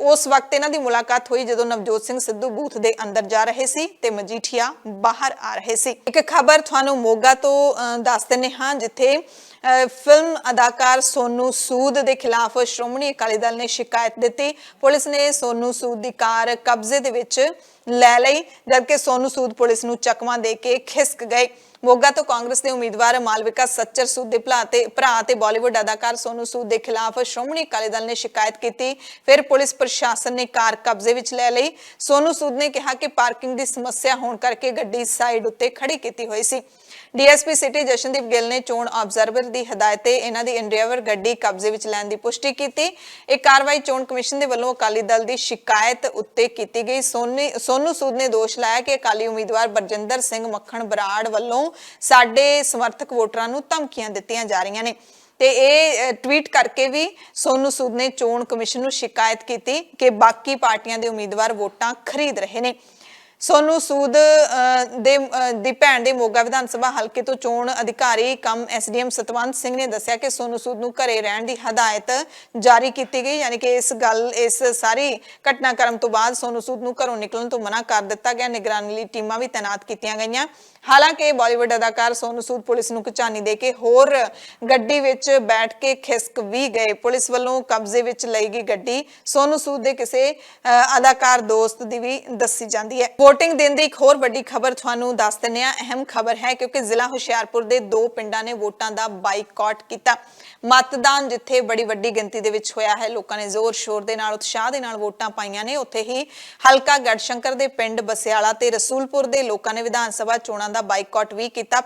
ਉਸ ਵਕਤ ਇਹਨਾਂ ਦੀ ਮੁਲਾਕਾਤ ਹੋਈ ਜਦੋਂ ਨਵਜੋਤ ਸਿੰਘ ਸਿੱਧੂ ਬੂਥ ਦੇ ਅੰਦਰ ਜਾ ਰਹੇ ਸੀ ਤੇ ਮਜੀਠੀਆ ਬਾਹਰ ਆ ਰਹੇ ਸੀ। ਇੱਕ ਖਬਰ ਤੁਹਾਨੂੰ ਮੋਗਾ ਤੋਂ ਦੱਸ ਦਿੰਦੇ ਹਾਂ, ਜਿੱਥੇ ਫਿਲਮ ਅਦਾਕਾਰ ਸੋਨੂ ਸੂਦ ਦੇ ਖਿਲਾਫ ਸ਼੍ਰੋਮਣੀ ਅਕਾਲੀ ਦਲ ਨੇ ਸ਼ਿਕਾਇਤ ਦਿੱਤੀ। ਪੁਲਿਸ ਨੇ ਸੋਨੂ ਸੂਦ ਦੀ ਕਾਰ ਕਬਜ਼ੇ ਦੇ ਵਿੱਚ ਲੈ ਲਈ, ਜਦਕਿ ਸੋਨੂ ਸੂਦ ਪੁਲਿਸ ਨੂੰ ਚਕਮਾ ਦੇ ਕੇ ਖਿਸਕ ਗਏ। ਮੋਗਾ ਤੋਂ ਕਾਂਗਰਸ ਦੇ ਉਮੀਦਵਾਰ ਮਾਲਵਿਕਾ ਸੱਚਰ ਸੂਦ ਦੇ ਭਰਾ ਤੇ ਬਾਲੀਵੁੱਡ ਅਦਾਕਾਰ ਸੋਨੂ ਸੂਦ ਦੇ ਖਿਲਾਫ ਸ਼੍ਰੋਮਣੀ ਅਕਾਲੀ ਦਲ ਨੇ ਸ਼ਿਕਾਇਤ ਕੀਤੀ। ਫਿਰ ਪੁਲਿਸ ਪ੍ਰਸ਼ਾਸਨ ਨੇ ਕਾਰ ਕਬਜ਼ੇ ਵਿੱਚ ਲੈ ਲਈ। ਸੋਨੂ ਸੂਦ ਨੇ ਕਿਹਾ ਕਿ ਪਾਰਕਿੰਗ ਦੀ ਸਮੱਸਿਆ ਹੋਣ ਕਰਕੇ ਗੱਡੀ ਸਾਈਡ ਉੱਤੇ ਖੜੀ ਕੀਤੀ ਹੋਈ ਸੀ। ਡੀਐਸਪੀ ਸਿਟੀ ਜਸ਼ਨਦੀਪ ਗਿੱਲ ਨੇ ਚੋਣ ਆਬਜ਼ਰਵਰ ਦੀ ਹਦਾਇਤ ਤੇ ਇਹਨਾਂ ਦੀ ਇੰਡਰੀਵਰ ਗੱਡੀ ਕਬਜ਼ੇ ਵਿੱਚ ਲੈਣ ਦੀ ਪੁਸ਼ਟੀ ਕੀਤੀ। ਇਹ ਕਾਰਵਾਈ ਚੋਣ ਕਮਿਸ਼ਨ ਦੇ ਵੱਲੋਂ ਅਕਾਲੀ ਦਲ ਦੀ ਸ਼ਿਕਾਇਤ ਉੱਤੇ ਕੀਤੀ ਗਈ। ਸੋਨੂ ਸੂਦ ਨੇ ਦੋਸ਼ ਲਾਇਆ ਕਿ ਅਕਾਲੀ ਉਮੀਦਵਾਰ ਬਰਜਿੰਦਰ ਸਿੰਘ ਮੱਖਣ ਬਰਾੜ ਵੱਲੋਂ ਸਾਡੇ ਸਮਰਥਕ ਵੋਟਰਾਂ ਨੂੰ ਧਮਕੀਆਂ ਦਿੱਤੀਆਂ ਜਾ ਰਹੀਆਂ ਨੇ ਤੇ ਇਹ ਟਵੀਟ ਕਰਕੇ ਵੀ ਸੋਨੂ ਸੂਦ ਨੇ ਚੋਣ ਕਮਿਸ਼ਨ ਨੂੰ ਸ਼ਿਕਾਇਤ ਕੀਤੀ ਕਿ ਬਾਕੀ ਪਾਰਟੀਆਂ ਦੇ ਉਮੀਦਵਾਰ ਵੋਟਾਂ ਖਰੀਦ ਰਹੇ ਨੇ। ਸੋਨੂ ਸੂਦ ਦੀ ਭੈਣ ਦੇ ਮੋਗਾ ਵਿਧਾਨ ਸਭਾ ਹਲਕੇ ਤੋਂ ਚੋਣ ਅਧਿਕਾਰੀ ਕਮ ਐਸਡੀਐਮ ਸਤਵੰਤ ਸਿੰਘ ਨੇ ਦੱਸਿਆ ਕਿ ਸੋਨੂ ਸੂਦ ਨੂੰ ਘਰੇ ਰਹਿਣ ਦੀ ਹਦਾਇਤ ਜਾਰੀ ਕੀਤੀ ਗਈ, ਯਾਨੀ ਕਿ ਇਸ ਸਾਰੀ ਘਟਨਾਕ੍ਰਮ ਤੋਂ ਬਾਅਦ ਸੋਨੂ ਸੂਦ ਨੂੰ ਘਰੋਂ ਨਿਕਲਣ ਤੋਂ ਮਨਾ ਕਰ ਦਿੱਤਾ ਗਿਆ। ਨਿਗਰਾਨੀ ਲਈ ਟੀਮਾਂ ਵੀ ਤਾਇਨਾਤ ਕੀਤੀਆਂ ਗਈਆਂ। ਹਾਲਾਂਕਿ ਬਾਲੀਵੁੱਡ ਅਦਾਕਾਰ ਸੋਨੂ ਸੂਦ ਪੁਲਿਸ ਨੂੰ ਕਚਾਨੀ ਦੇ ਕੇ ਹੋਰ ਗੱਡੀ ਵਿੱਚ ਬੈਠ ਕੇ ਖਿਸਕ ਵੀ ਗਏ। ਪੁਲਿਸ ਵੱਲੋਂ ਕਬਜ਼ੇ ਵਿੱਚ ਲਈ ਗਈ ਗੱਡੀ ਸੋਨੂ ਸੂਦ ਦੇ ਕਿਸੇ ਅਦਾਕਾਰ ਦੋਸਤ ਦੀ ਵੀ ਦੱਸੀ ਜਾਂਦੀ ਹੈ। ਵੋਟਿੰਗ ਦਿਨ ਦੀ ਇੱਕ ਹੋਰ ਵੱਡੀ ਖਬਰ ਤੁਹਾਨੂੰ ਦੱਸ ਦਿੰਦੇ ਹਾਂ। ਅਹਿਮ ਖਬਰ ਹੈ ਕਿਉਂਕਿ ਜ਼ਿਲ੍ਹਾ ਹੁਸ਼ਿਆਰਪੁਰ ਦੇ 2 ਪਿੰਡਾਂ ਨੇ ਵੋਟਾਂ ਦਾ ਬਾਈਕਾਟ ਕੀਤਾ। ਮਤਦਾਨ ਜਿੱਥੇ ਬੜੀ ਵੱਡੀ ਗਿਣਤੀ ਦੇ ਵਿੱਚ ਹੋਇਆ ਹੈ, ਲੋਕਾਂ ਨੇ ਜ਼ੋਰ ਸ਼ੋਰ ਦੇ ਨਾਲ ਉਤਸ਼ਾਹ ਦੇ ਨਾਲ ਵੋਟਾਂ ਪਾਈਆਂ ਨੇ, ਉੱਥੇ ਹੀ ਹਲਕਾ ਗੜਸ਼ੰਕਰ ਦੇ ਪਿੰਡ ਬਸਿਆਲਾ ਤੇ ਰਸੂਲਪੁਰ ਦੇ ਲੋਕਾਂ ਨੇ ਵਿਧਾਨ ਸਭਾ ਚੋਣਾਂ ਦਾ ਬਾਈਕਾਟ ਵੀ ਕੀਤਾ।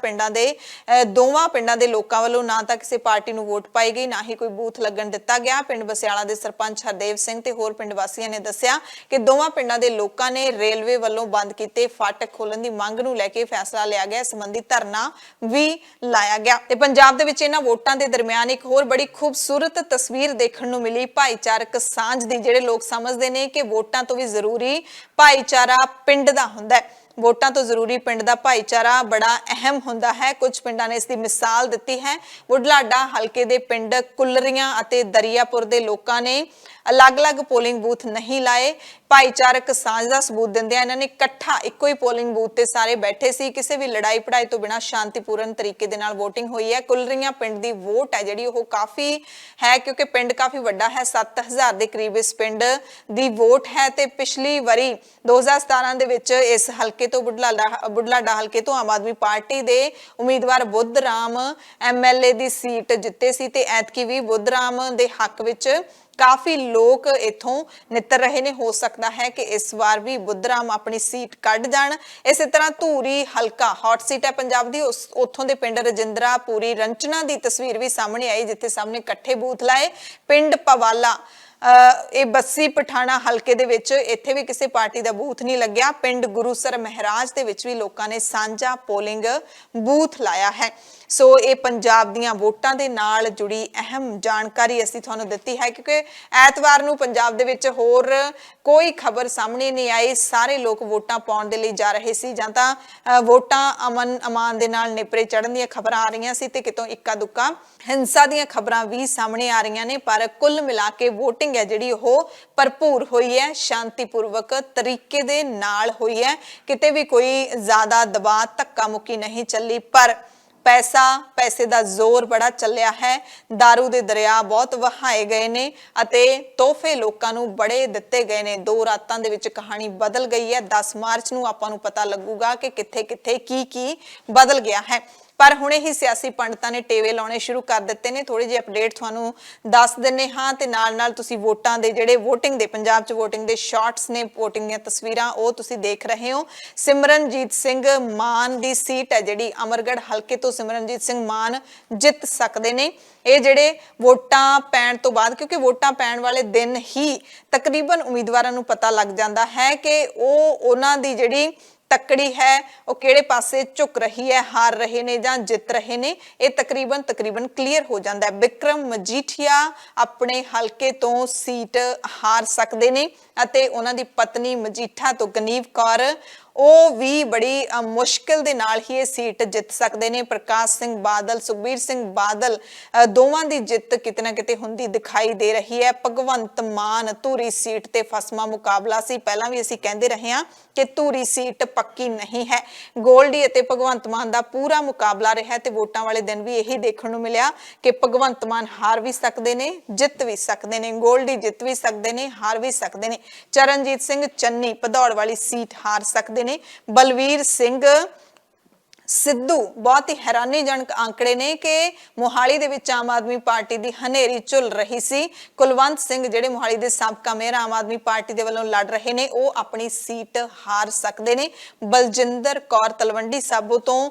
ਦੋਵਾਂ ਪਿੰਡਾਂ ਦੇ ਲੋਕਾਂ ਵੱਲੋਂ ਨਾ ਤਾਂ ਕਿਸੇ ਪਾਰਟੀ ਨੂੰ ਵੋਟ ਪਾਈ ਗਈ, ਨਾ ਹੀ ਕੋਈ ਬੂਥ ਲੱਗਣ ਦਿੱਤਾ ਗਿਆ। ਪਿੰਡ ਬਸਿਆਲਾ ਦੇ ਸਰਪੰਚ ਹਰਦੇਵ ਸਿੰਘ ਤੇ ਹੋਰ ਪਿੰਡ ਵਾਸੀਆਂ ਨੇ ਦੱਸਿਆ ਕਿ ਦੋਵਾਂ ਪਿੰਡਾਂ ਦੇ ਲੋਕਾਂ ਨੇ ਰੇਲਵੇ ਵੱਲੋਂ ਬੰਦ ਕੀਤੇ ਫਾਟਕ ਖੋਲਣ ਦੀ ਮੰਗ ਨੂੰ ਲੈ ਕੇ ਫੈਸਲਾ ਲਿਆ ਗਿਆ। ਇਸ ਸੰਬੰਧੀ ਧਰਨਾ ਵੀ ਲਾਇਆ ਗਿਆ ਤੇ ਪੰਜਾਬ ਦੇ ਵਿੱਚ ਇਹਨਾਂ ਵੋਟਾਂ ਦੇ ਦਰਮਿਆਨ ਇੱਕ ਹੋਰ ਬੜੀ ਖੂਬਸੂਰਤ ਤਸਵੀਰ ਦੇਖਣ ਨੂੰ ਮਿਲੀ ਭਾਈਚਾਰਕ ਸਾਂਝ ਦੀ। ਜਿਹੜੇ ਲੋਕ ਸਮਝਦੇ ਨੇ ਕਿ ਵੋਟਾਂ ਤੋਂ ਵੀ ਜ਼ਰੂਰੀ ਭਾਈਚਾਰਾ ਪਿੰਡ ਦਾ ਹੁੰਦਾ ਹੈ, ਵੋਟਾਂ ਤੋਂ ਜ਼ਰੂਰੀ ਪਿੰਡ ਦਾ ਭਾਈਚਾਰਾ ਬੜਾ ਅਹਿਮ ਹੁੰਦਾ ਹੈ। ਕੁਝ ਪਿੰਡਾਂ ਨੇ ਇਸ ਦੀ ਮਿਸਾਲ ਦਿੱਤੀ ਹੈ। ਬੁਢਲਾਡਾ ਹਲਕੇ ਦੇ ਪਿੰਡ ਕੁੱਲਰੀਆਂ ਅਤੇ ਦਰਿਆਪੁਰ ਦੇ ਲੋਕਾਂ ਨੇ ਅਲੱਗ-ਅਲੱਗ ਪੋਲਿੰਗ ਬੂਥ ਨਹੀਂ ਲਾਏ। ਭਾਈਚਾਰਕ ਸਾਂਝ ਦਾ ਸਬੂਤ ਦਿੰਦਿਆਂ ਇਹਨਾਂ ਨੇ ਇਕੱਠਾ ਇੱਕੋ ਹੀ ਪੋਲਿੰਗ ਬੂਥ ਤੇ ਸਾਰੇ ਬੈਠੇ ਸੀ। ਕਿਸੇ ਵੀ ਲੜਾਈ ਪੜਾਈ ਤੋਂ ਬਿਨਾਂ ਸ਼ਾਂਤੀਪੂਰਨ ਤਰੀਕੇ ਦੇ ਨਾਲ VOTING ਹੋਈ ਹੈ। ਕੁੱਲਰੀਆਂ ਪਿੰਡ ਦੀ ਵੋਟ ਹੈ ਜਿਹੜੀ ਉਹ ਕਾਫੀ ਹੈ, ਕਿਉਂਕਿ ਪਿੰਡ ਕਾਫੀ ਵੱਡਾ ਹੈ। 7000 ਦੇ ਕਰੀਬ ਇਸ ਪਿੰਡ ਦੀ ਵੋਟ ਹੈ ਤੇ ਪਿਛਲੀ ਵਾਰੀ 2017 ਦੇ ਵਿੱਚ ਇਸ ਹਲਕੇ ਤੋਂ ਬੁਢਲਾਡਾ ਹਲਕੇ ਤੋਂ ਆਮ ਆਦਮੀ ਪਾਰਟੀ ਦੇ ਉਮੀਦਵਾਰ ਬੁੱਧ ਰਾਮ MLA ਦੀ ਸੀਟ ਜਿੱਤੇ ਸੀ ਤੇ ਐਤਕੀ ਵੀ ਬੁੱਧ ਰਾਮ ਦੇ ਹੱਕ ਵਿੱਚ ਕਾਫੀ ਲੋਕ ਇਥੋਂ ਨਿੱਤਰ ਰਹੇ ਨੇ। ਹੋ ਸਕਦਾ ਹੈ ਕਿ ਇਸ ਵਾਰ ਵੀ ਬੁੱਧਰਾਮ ਆਪਣੀ ਸੀਟ ਕੱਢ ਜਾਣ। ਇਸੇ ਤਰ੍ਹਾਂ ਧੂਰੀ ਹਲਕਾ ਹੌਟ ਸੀਟ ਹੈ ਪੰਜਾਬ ਦੀ, ਉੱਥੋਂ ਦੇ ਪਿੰਡ ਰਜਿੰਦਰਾ ਪੂਰੀ ਰੰਚਨਾ ਦੀ ਤਸਵੀਰ ਵੀ ਸਾਹਮਣੇ ਆਈ, ਜਿੱਥੇ ਸਾਹਮਣੇ ਇਕੱਠੇ ਬੂਥ ਲਾਏ। ਪਿੰਡ ਪਵਾਲਾ ਇਹ ਬੱਸੀ ਪਠਾਣਾ ਹਲਕੇ ਦੇ ਵਿੱਚ ਇੱਥੇ ਵੀ ਕਿਸੇ ਪਾਰਟੀ ਦਾ ਬੂਥ ਨਹੀਂ ਲੱਗਿਆ। ਪਿੰਡ ਗੁਰੂਸਰ ਮਹਿਰਾਜ ਦੇ ਵਿੱਚ ਵੀ ਲੋਕਾਂ ਨੇ ਸਾਂਝਾ ਪੋਲਿੰਗ ਬੂਥ ਲਾਇਆ ਹੈ। ਸੋ ਇਹ ਪੰਜਾਬ ਦੀਆਂ ਵੋਟਾਂ ਦੇ ਨਾਲ ਜੁੜੀ ਅਹਿਮ ਜਾਣਕਾਰੀ ਅਸੀਂ ਤੁਹਾਨੂੰ ਦਿੱਤੀ ਹੈ, ਕਿਉਂਕਿ ਐਤਵਾਰ ਨੂੰ ਪੰਜਾਬ ਦੇ ਵਿੱਚ ਹੋਰ ਕੋਈ ਖਬਰ ਸਾਹਮਣੇ ਨਹੀਂ ਆਈ। ਸਾਰੇ ਲੋਕ ਵੋਟਾਂ ਪਾਉਣ ਦੇ ਲਈ ਜਾ ਰਹੇ ਸੀ, ਜਾਂ ਤਾਂ ਵੋਟਾਂ ਅਮਨ ਅਮਾਨ ਦੇ ਨਾਲ ਨੇਪਰੇ ਚੜ੍ਹਨ ਦੀਆਂ ਖਬਰਾਂ ਆ ਰਹੀਆਂ ਸੀ ਤੇ ਕਿਤੋਂ ਇੱਕਾ ਦੁੱਕਾ ਹਿੰਸਾ ਦੀਆਂ ਖਬਰਾਂ ਵੀ ਸਾਹਮਣੇ ਆ ਰਹੀਆਂ ਨੇ। ਪਰ ਕੁੱਲ ਮਿਲਾ ਕੇ VOTING ਹੈ ਜਿਹੜੀ ਉਹ ਭਰਪੂਰ ਹੋਈ ਹੈ, ਸ਼ਾਂਤੀਪੂਰਵਕ ਤਰੀਕੇ ਦੇ ਨਾਲ ਹੋਈ ਹੈ। ਕਿਤੇ ਵੀ ਕੋਈ ਜ਼ਿਆਦਾ ਦਬਾਅ ਧੱਕਾ ਮੁੱਕੀ ਨਹੀਂ ਚੱਲੀ। ਪਰ ਪੈਸੇ ਦਾ ਜ਼ੋਰ ਬੜਾ ਚੱਲਿਆ ਹੈ, दारू ਦੇ ਦਰਿਆ ਬਹੁਤ ਵਹਾਏ ਗਏ ਨੇ ਅਤੇ ਤੋਹਫੇ ਲੋਕਾਂ ਨੂੰ ਬੜੇ ਦਿੱਤੇ ਗਏ ਨੇ। 2 ਰਾਤਾਂ ਦੇ ਵਿੱਚ ਕਹਾਣੀ ਬਦਲ ਗਈ ਹੈ। 10 ਮਾਰਚ ਨੂੰ ਆਪਾਂ ਨੂੰ ਪਤਾ ਲੱਗੂਗਾ ਕਿ ਕਿੱਥੇ-ਕਿੱਥੇ ਕੀ ਬਦਲ ਗਿਆ ਹੈ। ਪਰ ਹੁਣੇ ਹੀ ਸਿਆਸੀ ਪੰਡਤਾਂ ਨੇ ਟੇਵੇ ਲਾਉਣੇ ਸ਼ੁਰੂ ਕਰ ਦਿੱਤੇ ਨੇ। ਥੋੜੀ ਜਿਹੀ ਅਪਡੇਟ ਤੁਹਾਨੂੰ ਦੱਸ ਦਿੰਨੇ ਹਾਂ ਤੇ ਨਾਲ ਤੁਸੀਂ ਵੋਟਾਂ ਦੇ ਜਿਹੜੇ ਵੋਟਿੰਗ ਦੇ ਪੰਜਾਬ 'ਚ ਵੋਟਿੰਗ ਦੇ ਸ਼ਾਰਟਸ ਨੇ, ਵੋਟਿੰਗ ਦੀਆਂ ਤਸਵੀਰਾਂ ਉਹ ਤੁਸੀਂ ਦੇਖ ਰਹੇ ਹੋ। ਸਿਮਰਨਜੀਤ ਸਿੰਘ ਮਾਨ ਦੀ ਸੀਟ ਹੈ ਜਿਹੜੀ ਅਮਰਗੜ੍ਹ ਹਲਕੇ ਤੋਂ ਸਿਮਰਨਜੀਤ ਸਿੰਘ ਮਾਨ ਜਿੱਤ ਸਕਦੇ ਨੇ। ਇਹ ਜਿਹੜੇ ਵੋਟਾਂ ਪੈਣ ਤੋਂ ਬਾਅਦ, ਕਿਉਂਕਿ ਵੋਟਾਂ ਪੈਣ ਵਾਲੇ ਦਿਨ ਹੀ ਤਕਰੀਬਨ ਉਮੀਦਵਾਰਾਂ ਨੂੰ ਪਤਾ ਲੱਗ ਜਾਂਦਾ ਹੈ ਕਿ ਉਹਨਾਂ ਦੀ ਜਿਹੜੀ ਤਕੜੀ ਹੈ ਉਹ ਕਿਹੜੇ ਪਾਸੇ ਝੁਕ ਰਹੀ ਹੈ, ਹਾਰ ਰਹੇ ਨੇ ਜਾਂ ਜਿੱਤ ਰਹੇ ਨੇ। ਇਹ ਤਕਰੀਬਨ ਕਲੀਅਰ ਹੋ ਜਾਂਦਾ ਹੈ। ਬਿਕਰਮ ਮਜੀਠੀਆ ਆਪਣੇ ਹਲਕੇ ਤੋਂ ਸੀਟ ਹਾਰ ਸਕਦੇ ਨੇ ਅਤੇ ਉਹਨਾਂ ਦੀ ਪਤਨੀ ਮਜੀਠਾ ਤੋਂ ਗਨੀਵ ਕੌਰ ਉਹ ਵੀ ਬੜੀ ਮੁਸ਼ਕਿਲ ਦੇ ਨਾਲ ਹੀ ਇਹ ਸੀਟ ਜਿੱਤ ਸਕਦੇ ਨੇ। ਪ੍ਰਕਾਸ਼ ਸਿੰਘ ਬਾਦਲ, ਸੁਖਬੀਰ ਸਿੰਘ ਬਾਦਲ ਦੋਵਾਂ ਦੀ ਜਿੱਤ ਕਿਤੇ ਨਾ ਕਿਤੇ ਹੁੰਦੀ ਦਿਖਾਈ ਦੇ ਰਹੀ ਹੈ। ਭਗਵੰਤ ਮਾਨ ਧੂਰੀ ਸੀਟ ਤੇ ਫਸਮਾ ਮੁਕਾਬਲਾ ਸੀ। ਪਹਿਲਾਂ ਵੀ ਅਸੀਂ ਕਹਿੰਦੇ ਰਹੇ ਹਾਂ ਕਿ ਧੂਰੀ ਸੀਟ ਪੱਕੀ ਨਹੀਂ ਹੈ। ਗੋਲਡੀ ਅਤੇ ਭਗਵੰਤ ਮਾਨ ਦਾ ਪੂਰਾ ਮੁਕਾਬਲਾ ਰਿਹਾ ਤੇ ਵੋਟਾਂ ਵਾਲੇ ਦਿਨ ਵੀ ਇਹੀ ਦੇਖਣ ਨੂੰ ਮਿਲਿਆ ਕਿ ਭਗਵੰਤ ਮਾਨ ਹਾਰ ਵੀ ਸਕਦੇ ਨੇ, ਜਿੱਤ ਵੀ ਸਕਦੇ ਨੇ। ਗੋਲਡੀ ਜਿੱਤ ਵੀ ਸਕਦੇ ਨੇ, ਹਾਰ ਵੀ ਸਕਦੇ ਨੇ। ਚਰਨਜੀਤ ਸਿੰਘ ਚੰਨੀ ਭਦੌੜ ਵਾਲੀ ਸੀਟ ਹਾਰ ਸਕਦੇ ਨੇ। ਬਲਵੀਰ ਸਿੰਘ ਸਿੱਧੂ ਬਹੁਤ ਹੀ ਹੈਰਾਨੀਜਨਕ ਆંકੜੇ ਨੇ ਕਿ ਮੋਹਾਲੀ ਦੇ ਵਿੱਚ ਆਮ ਆਦਮੀ ਪਾਰਟੀ ਦੀ ਹਨੇਰੀ ਝੁੱਲ ਰਹੀ ਸੀ। ਕੁਲਵੰਤ ਸਿੰਘ ਜਿਹੜੇ ਮੋਹਾਲੀ ਦੇ ਸਾਬਕਾ ਮੇਅਰ ਆਮ ਆਦਮੀ ਪਾਰਟੀ ਦੇ ਵੱਲੋਂ ਲੜ ਰਹੇ ਨੇ ਉਹ ਆਪਣੀ ਸੀਟ ਹਾਰ ਸਕਦੇ ਨੇ। ਬਲਜਿੰਦਰ ਕੌਰ ਤਲਵੰਡੀ ਸਾਬੋ ਤੋਂ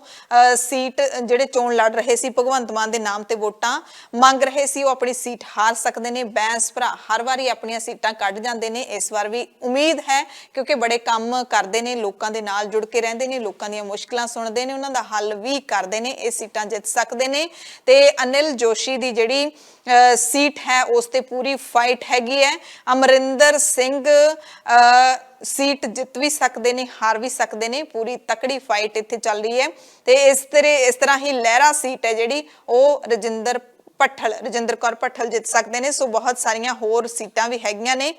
ਸੀਟ ਜਿਹੜੇ ਚੋਣ ਲੜ ਰਹੇ ਸੀ, ਭਗਵੰਤ ਮਾਨ ਦੇ ਨਾਮ ਤੇ ਵੋਟਾਂ ਮੰਗ ਰਹੇ ਸੀ, ਉਹ ਆਪਣੀ ਸੀਟ ਹਾਰ ਸਕਦੇ ਨੇ। ਬੈਂਸ ਭਰਾ ਹਰ ਵਾਰੀ ਆਪਣੀਆਂ ਸੀਟਾਂ ਕੱਢ ਜਾਂਦੇ ਨੇ, ਇਸ ਵਾਰ ਵੀ ਉਮੀਦ ਹੈ ਕਿਉਂਕਿ ਬੜੇ ਕੰਮ ਕਰਦੇ ਨੇ, ਲੋਕਾਂ ਦੇ ਨਾਲ ਜੁੜ ਕੇ ਰਹਿੰਦੇ ਨੇ, ਲੋਕਾਂ ਦੀਆਂ ਮੁਸ਼ਕਲਾਂ ਸੁਣਦੇ ਨੇ, ਦਾ ਹੱਲ ਵੀ ਕਰਦੇ ਨੇ, ਇਹ ਸੀਟਾਂ ਜਿੱਤ ਸਕਦੇ ਨੇ। ਤੇ ਅਨਿਲ ਜੋਸ਼ੀ ਦੀ ਜਿਹੜੀ ਸੀਟ ਹੈ ਉਸ ਤੇ ਪੂਰੀ ਫਾਈਟ ਹੈਗੀ ਹੈ। ਅਮਰਿੰਦਰ ਸਿੰਘ ਸੀਟ ਜਿੱਤ ਵੀ ਸਕਦੇ ਨੇ, ਹਾਰ ਵੀ ਸਕਦੇ ਨੇ। ਪੂਰੀ ਤਕੜੀ ਫਾਈਟ ਇੱਥੇ ਚੱਲ ਰਹੀ ਹੈ ਤੇ ਇਸ ਤਰ੍ਹਾਂ ਹੀ ਲਹਿਰਾ ਸੀਟ ਹੈ ਜਿਹੜੀ ਉਹ ਰਜਿੰਦਰ ਕੌਰ ਭੱਠਲ ਜਿੱਤ ਸਕਦੇ ਨੇ। ਸੋ ਬਹੁਤ ਸਾਰੀਆਂ ਹੋਰ ਸੀਟਾਂ ਵੀ ਹੈਗੀਆਂ ਨੇ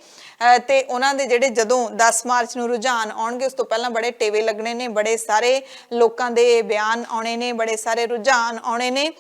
ਤੇ ਉਹਨਾਂ ਦੇ ਜਿਹੜੇ ਜਦੋਂ 10 ਮਾਰਚ ਨੂੰ ਰੁਝਾਨ ਆਉਣਗੇ ਉਸ ਤੋਂ ਪਹਿਲਾਂ ਬੜੇ ਟੇਵੇ ਲੱਗਣੇ ਨੇ, ਬੜੇ ਸਾਰੇ ਲੋਕਾਂ ਦੇ ਬਿਆਨ ਆਉਣੇ ਨੇ, ਬੜੇ ਸਾਰੇ ਰੁਝਾਨ ਆਉਣੇ ਨੇ।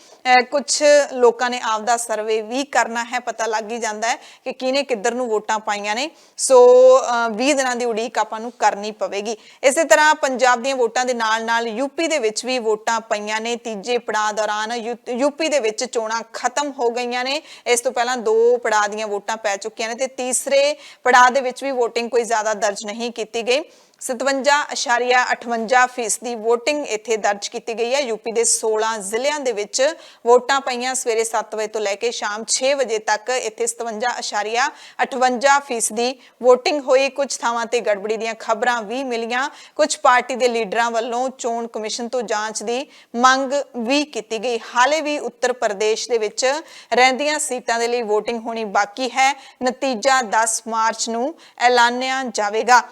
ਕੁਝ ਲੋਕਾਂ ਨੇ ਆਪਦਾ ਸਰਵੇ ਵੀ ਕਰਨਾ ਹੈ, ਪਤਾ ਲੱਗ ਹੀ ਜਾਂਦਾ ਹੈ ਕਿ ਕਿਹਨੇ ਕਿੱਧਰ ਨੂੰ ਵੋਟਾਂ ਪਾਈਆਂ ਨੇ। ਸੋ 20 ਦਿਨਾਂ ਦੀ ਉਡੀਕ ਆਪਾਂ ਨੂੰ ਕਰਨੀ ਪਵੇਗੀ। ਇਸੇ ਤਰ੍ਹਾਂ ਪੰਜਾਬ ਦੀਆਂ ਵੋਟਾਂ ਦੇ ਨਾਲ ਯੂਪੀ ਦੇ ਵਿੱਚ ਵੀ ਵੋਟਾਂ ਪਈਆਂ ਨੇ। ਤੀਜੇ ਪੜਾਅ ਦੌਰਾਨ ਯੂਪੀ ਦੇ ਵਿੱਚ ਚੋਣਾਂ ਖਤਮ ਹੋ ਗਈਆਂ ਨੇ। ਇਸ ਤੋਂ ਪਹਿਲਾਂ 2 ਪੜਾਅ ਦੀਆਂ ਵੋਟਾਂ ਪੈ ਚੁੱਕੀਆਂ ਨੇ ਤੇ ਤੀਸਰੇ ਪੜਾਅ ਦੇ ਵਿੱਚ ਵੀ ਵੋਟਿੰਗ ਕੋਈ ਜ਼ਿਆਦਾ ਦਰਜ ਨਹੀਂ ਕੀਤੀ ਗਈ। 57.58% ਵੋਟਿੰਗ ਇੱਥੇ ਦਰਜ ਕੀਤੀ ਗਈ ਹੈ। ਯੂਪੀ ਦੇ 16 ਜ਼ਿਲ੍ਹਿਆਂ ਦੇ ਵਿੱਚ ਵੋਟਾਂ ਪਈਆਂ। ਸਵੇਰੇ 7 ਵਜੇ ਤੋਂ ਲੈ ਕੇ ਸ਼ਾਮ 6 ਵਜੇ ਤੱਕ ਇੱਥੇ 57.58% ਵੋਟਿੰਗ ਹੋਈ। ਕੁਝ ਥਾਵਾਂ ਤੇ ਗੜਬੜੀ ਦੀਆਂ ਖਬਰਾਂ ਵੀ ਮਿਲੀਆਂ। ਕੁਝ ਪਾਰਟੀ ਦੇ ਲੀਡਰਾਂ ਵੱਲੋਂ ਚੋਣ ਕਮਿਸ਼ਨ ਤੋਂ ਜਾਂਚ ਦੀ ਮੰਗ ਵੀ ਕੀਤੀ ਗਈ। ਹਾਲੇ ਵੀ ਉੱਤਰ ਪ੍ਰਦੇਸ਼ ਦੇ ਵਿੱਚ ਰਹਿੰਦੀਆਂ ਸੀਟਾਂ ਦੇ ਲਈ ਵੋਟਿੰਗ ਹੋਣੀ ਬਾਕੀ ਹੈ। ਨਤੀਜਾ 10 ਮਾਰਚ ਨੂੰ ਐਲਾਨਿਆ ਜਾਵੇਗਾ।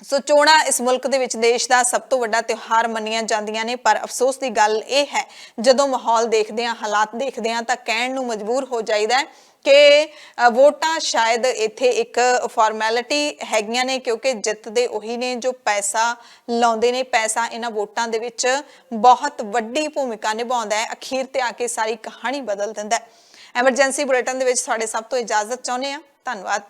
ਸੋ ਚੋਣਾਂ ਇਸ ਮੁਲਕ ਦੇ ਵਿੱਚ ਦੇਸ਼ ਦਾ ਸਭ ਤੋਂ ਵੱਡਾ ਤਿਉਹਾਰ ਮੰਨੀਆਂ ਜਾਂਦੀਆਂ ਨੇ, ਪਰ ਅਫਸੋਸ ਦੀ ਗੱਲ ਇਹ ਹੈ ਜਦੋਂ ਮਾਹੌਲ ਦੇਖਦੇ ਹਾਂ, ਹਾਲਾਤ ਦੇਖਦੇ ਹਾਂ ਤਾਂ ਕਹਿਣ ਨੂੰ ਮਜਬੂਰ ਹੋ ਜਾਈਦਾ ਕਿ ਵੋਟਾਂ ਸ਼ਾਇਦ ਇੱਥੇ ਇੱਕ ਫਾਰਮੈਲਿਟੀ ਹੈਗੀਆਂ ਨੇ ਕਿਉਂਕਿ ਜਿੱਤਦੇ ਉਹੀ ਨੇ ਜੋ ਪੈਸਾ ਲਾਉਂਦੇ ਨੇ। ਪੈਸਾ ਇਹਨਾਂ ਵੋਟਾਂ ਦੇ ਵਿੱਚ ਬਹੁਤ ਵੱਡੀ ਭੂਮਿਕਾ ਨਿਭਾਉਂਦਾ ਹੈ, ਅਖੀਰ ਤੇ ਆ ਕੇ ਸਾਰੀ ਕਹਾਣੀ ਬਦਲ ਦਿੰਦਾ ਹੈ। ਐਮਰਜੈਂਸੀ ਬੁਲੇਟਿਨ ਦੇ ਵਿੱਚ ਸਾਡੇ ਸਭ ਤੋਂ ਇਜਾਜ਼ਤ ਚਾਹੁੰਦੇ ਹਾਂ। ਧੰਨਵਾਦ।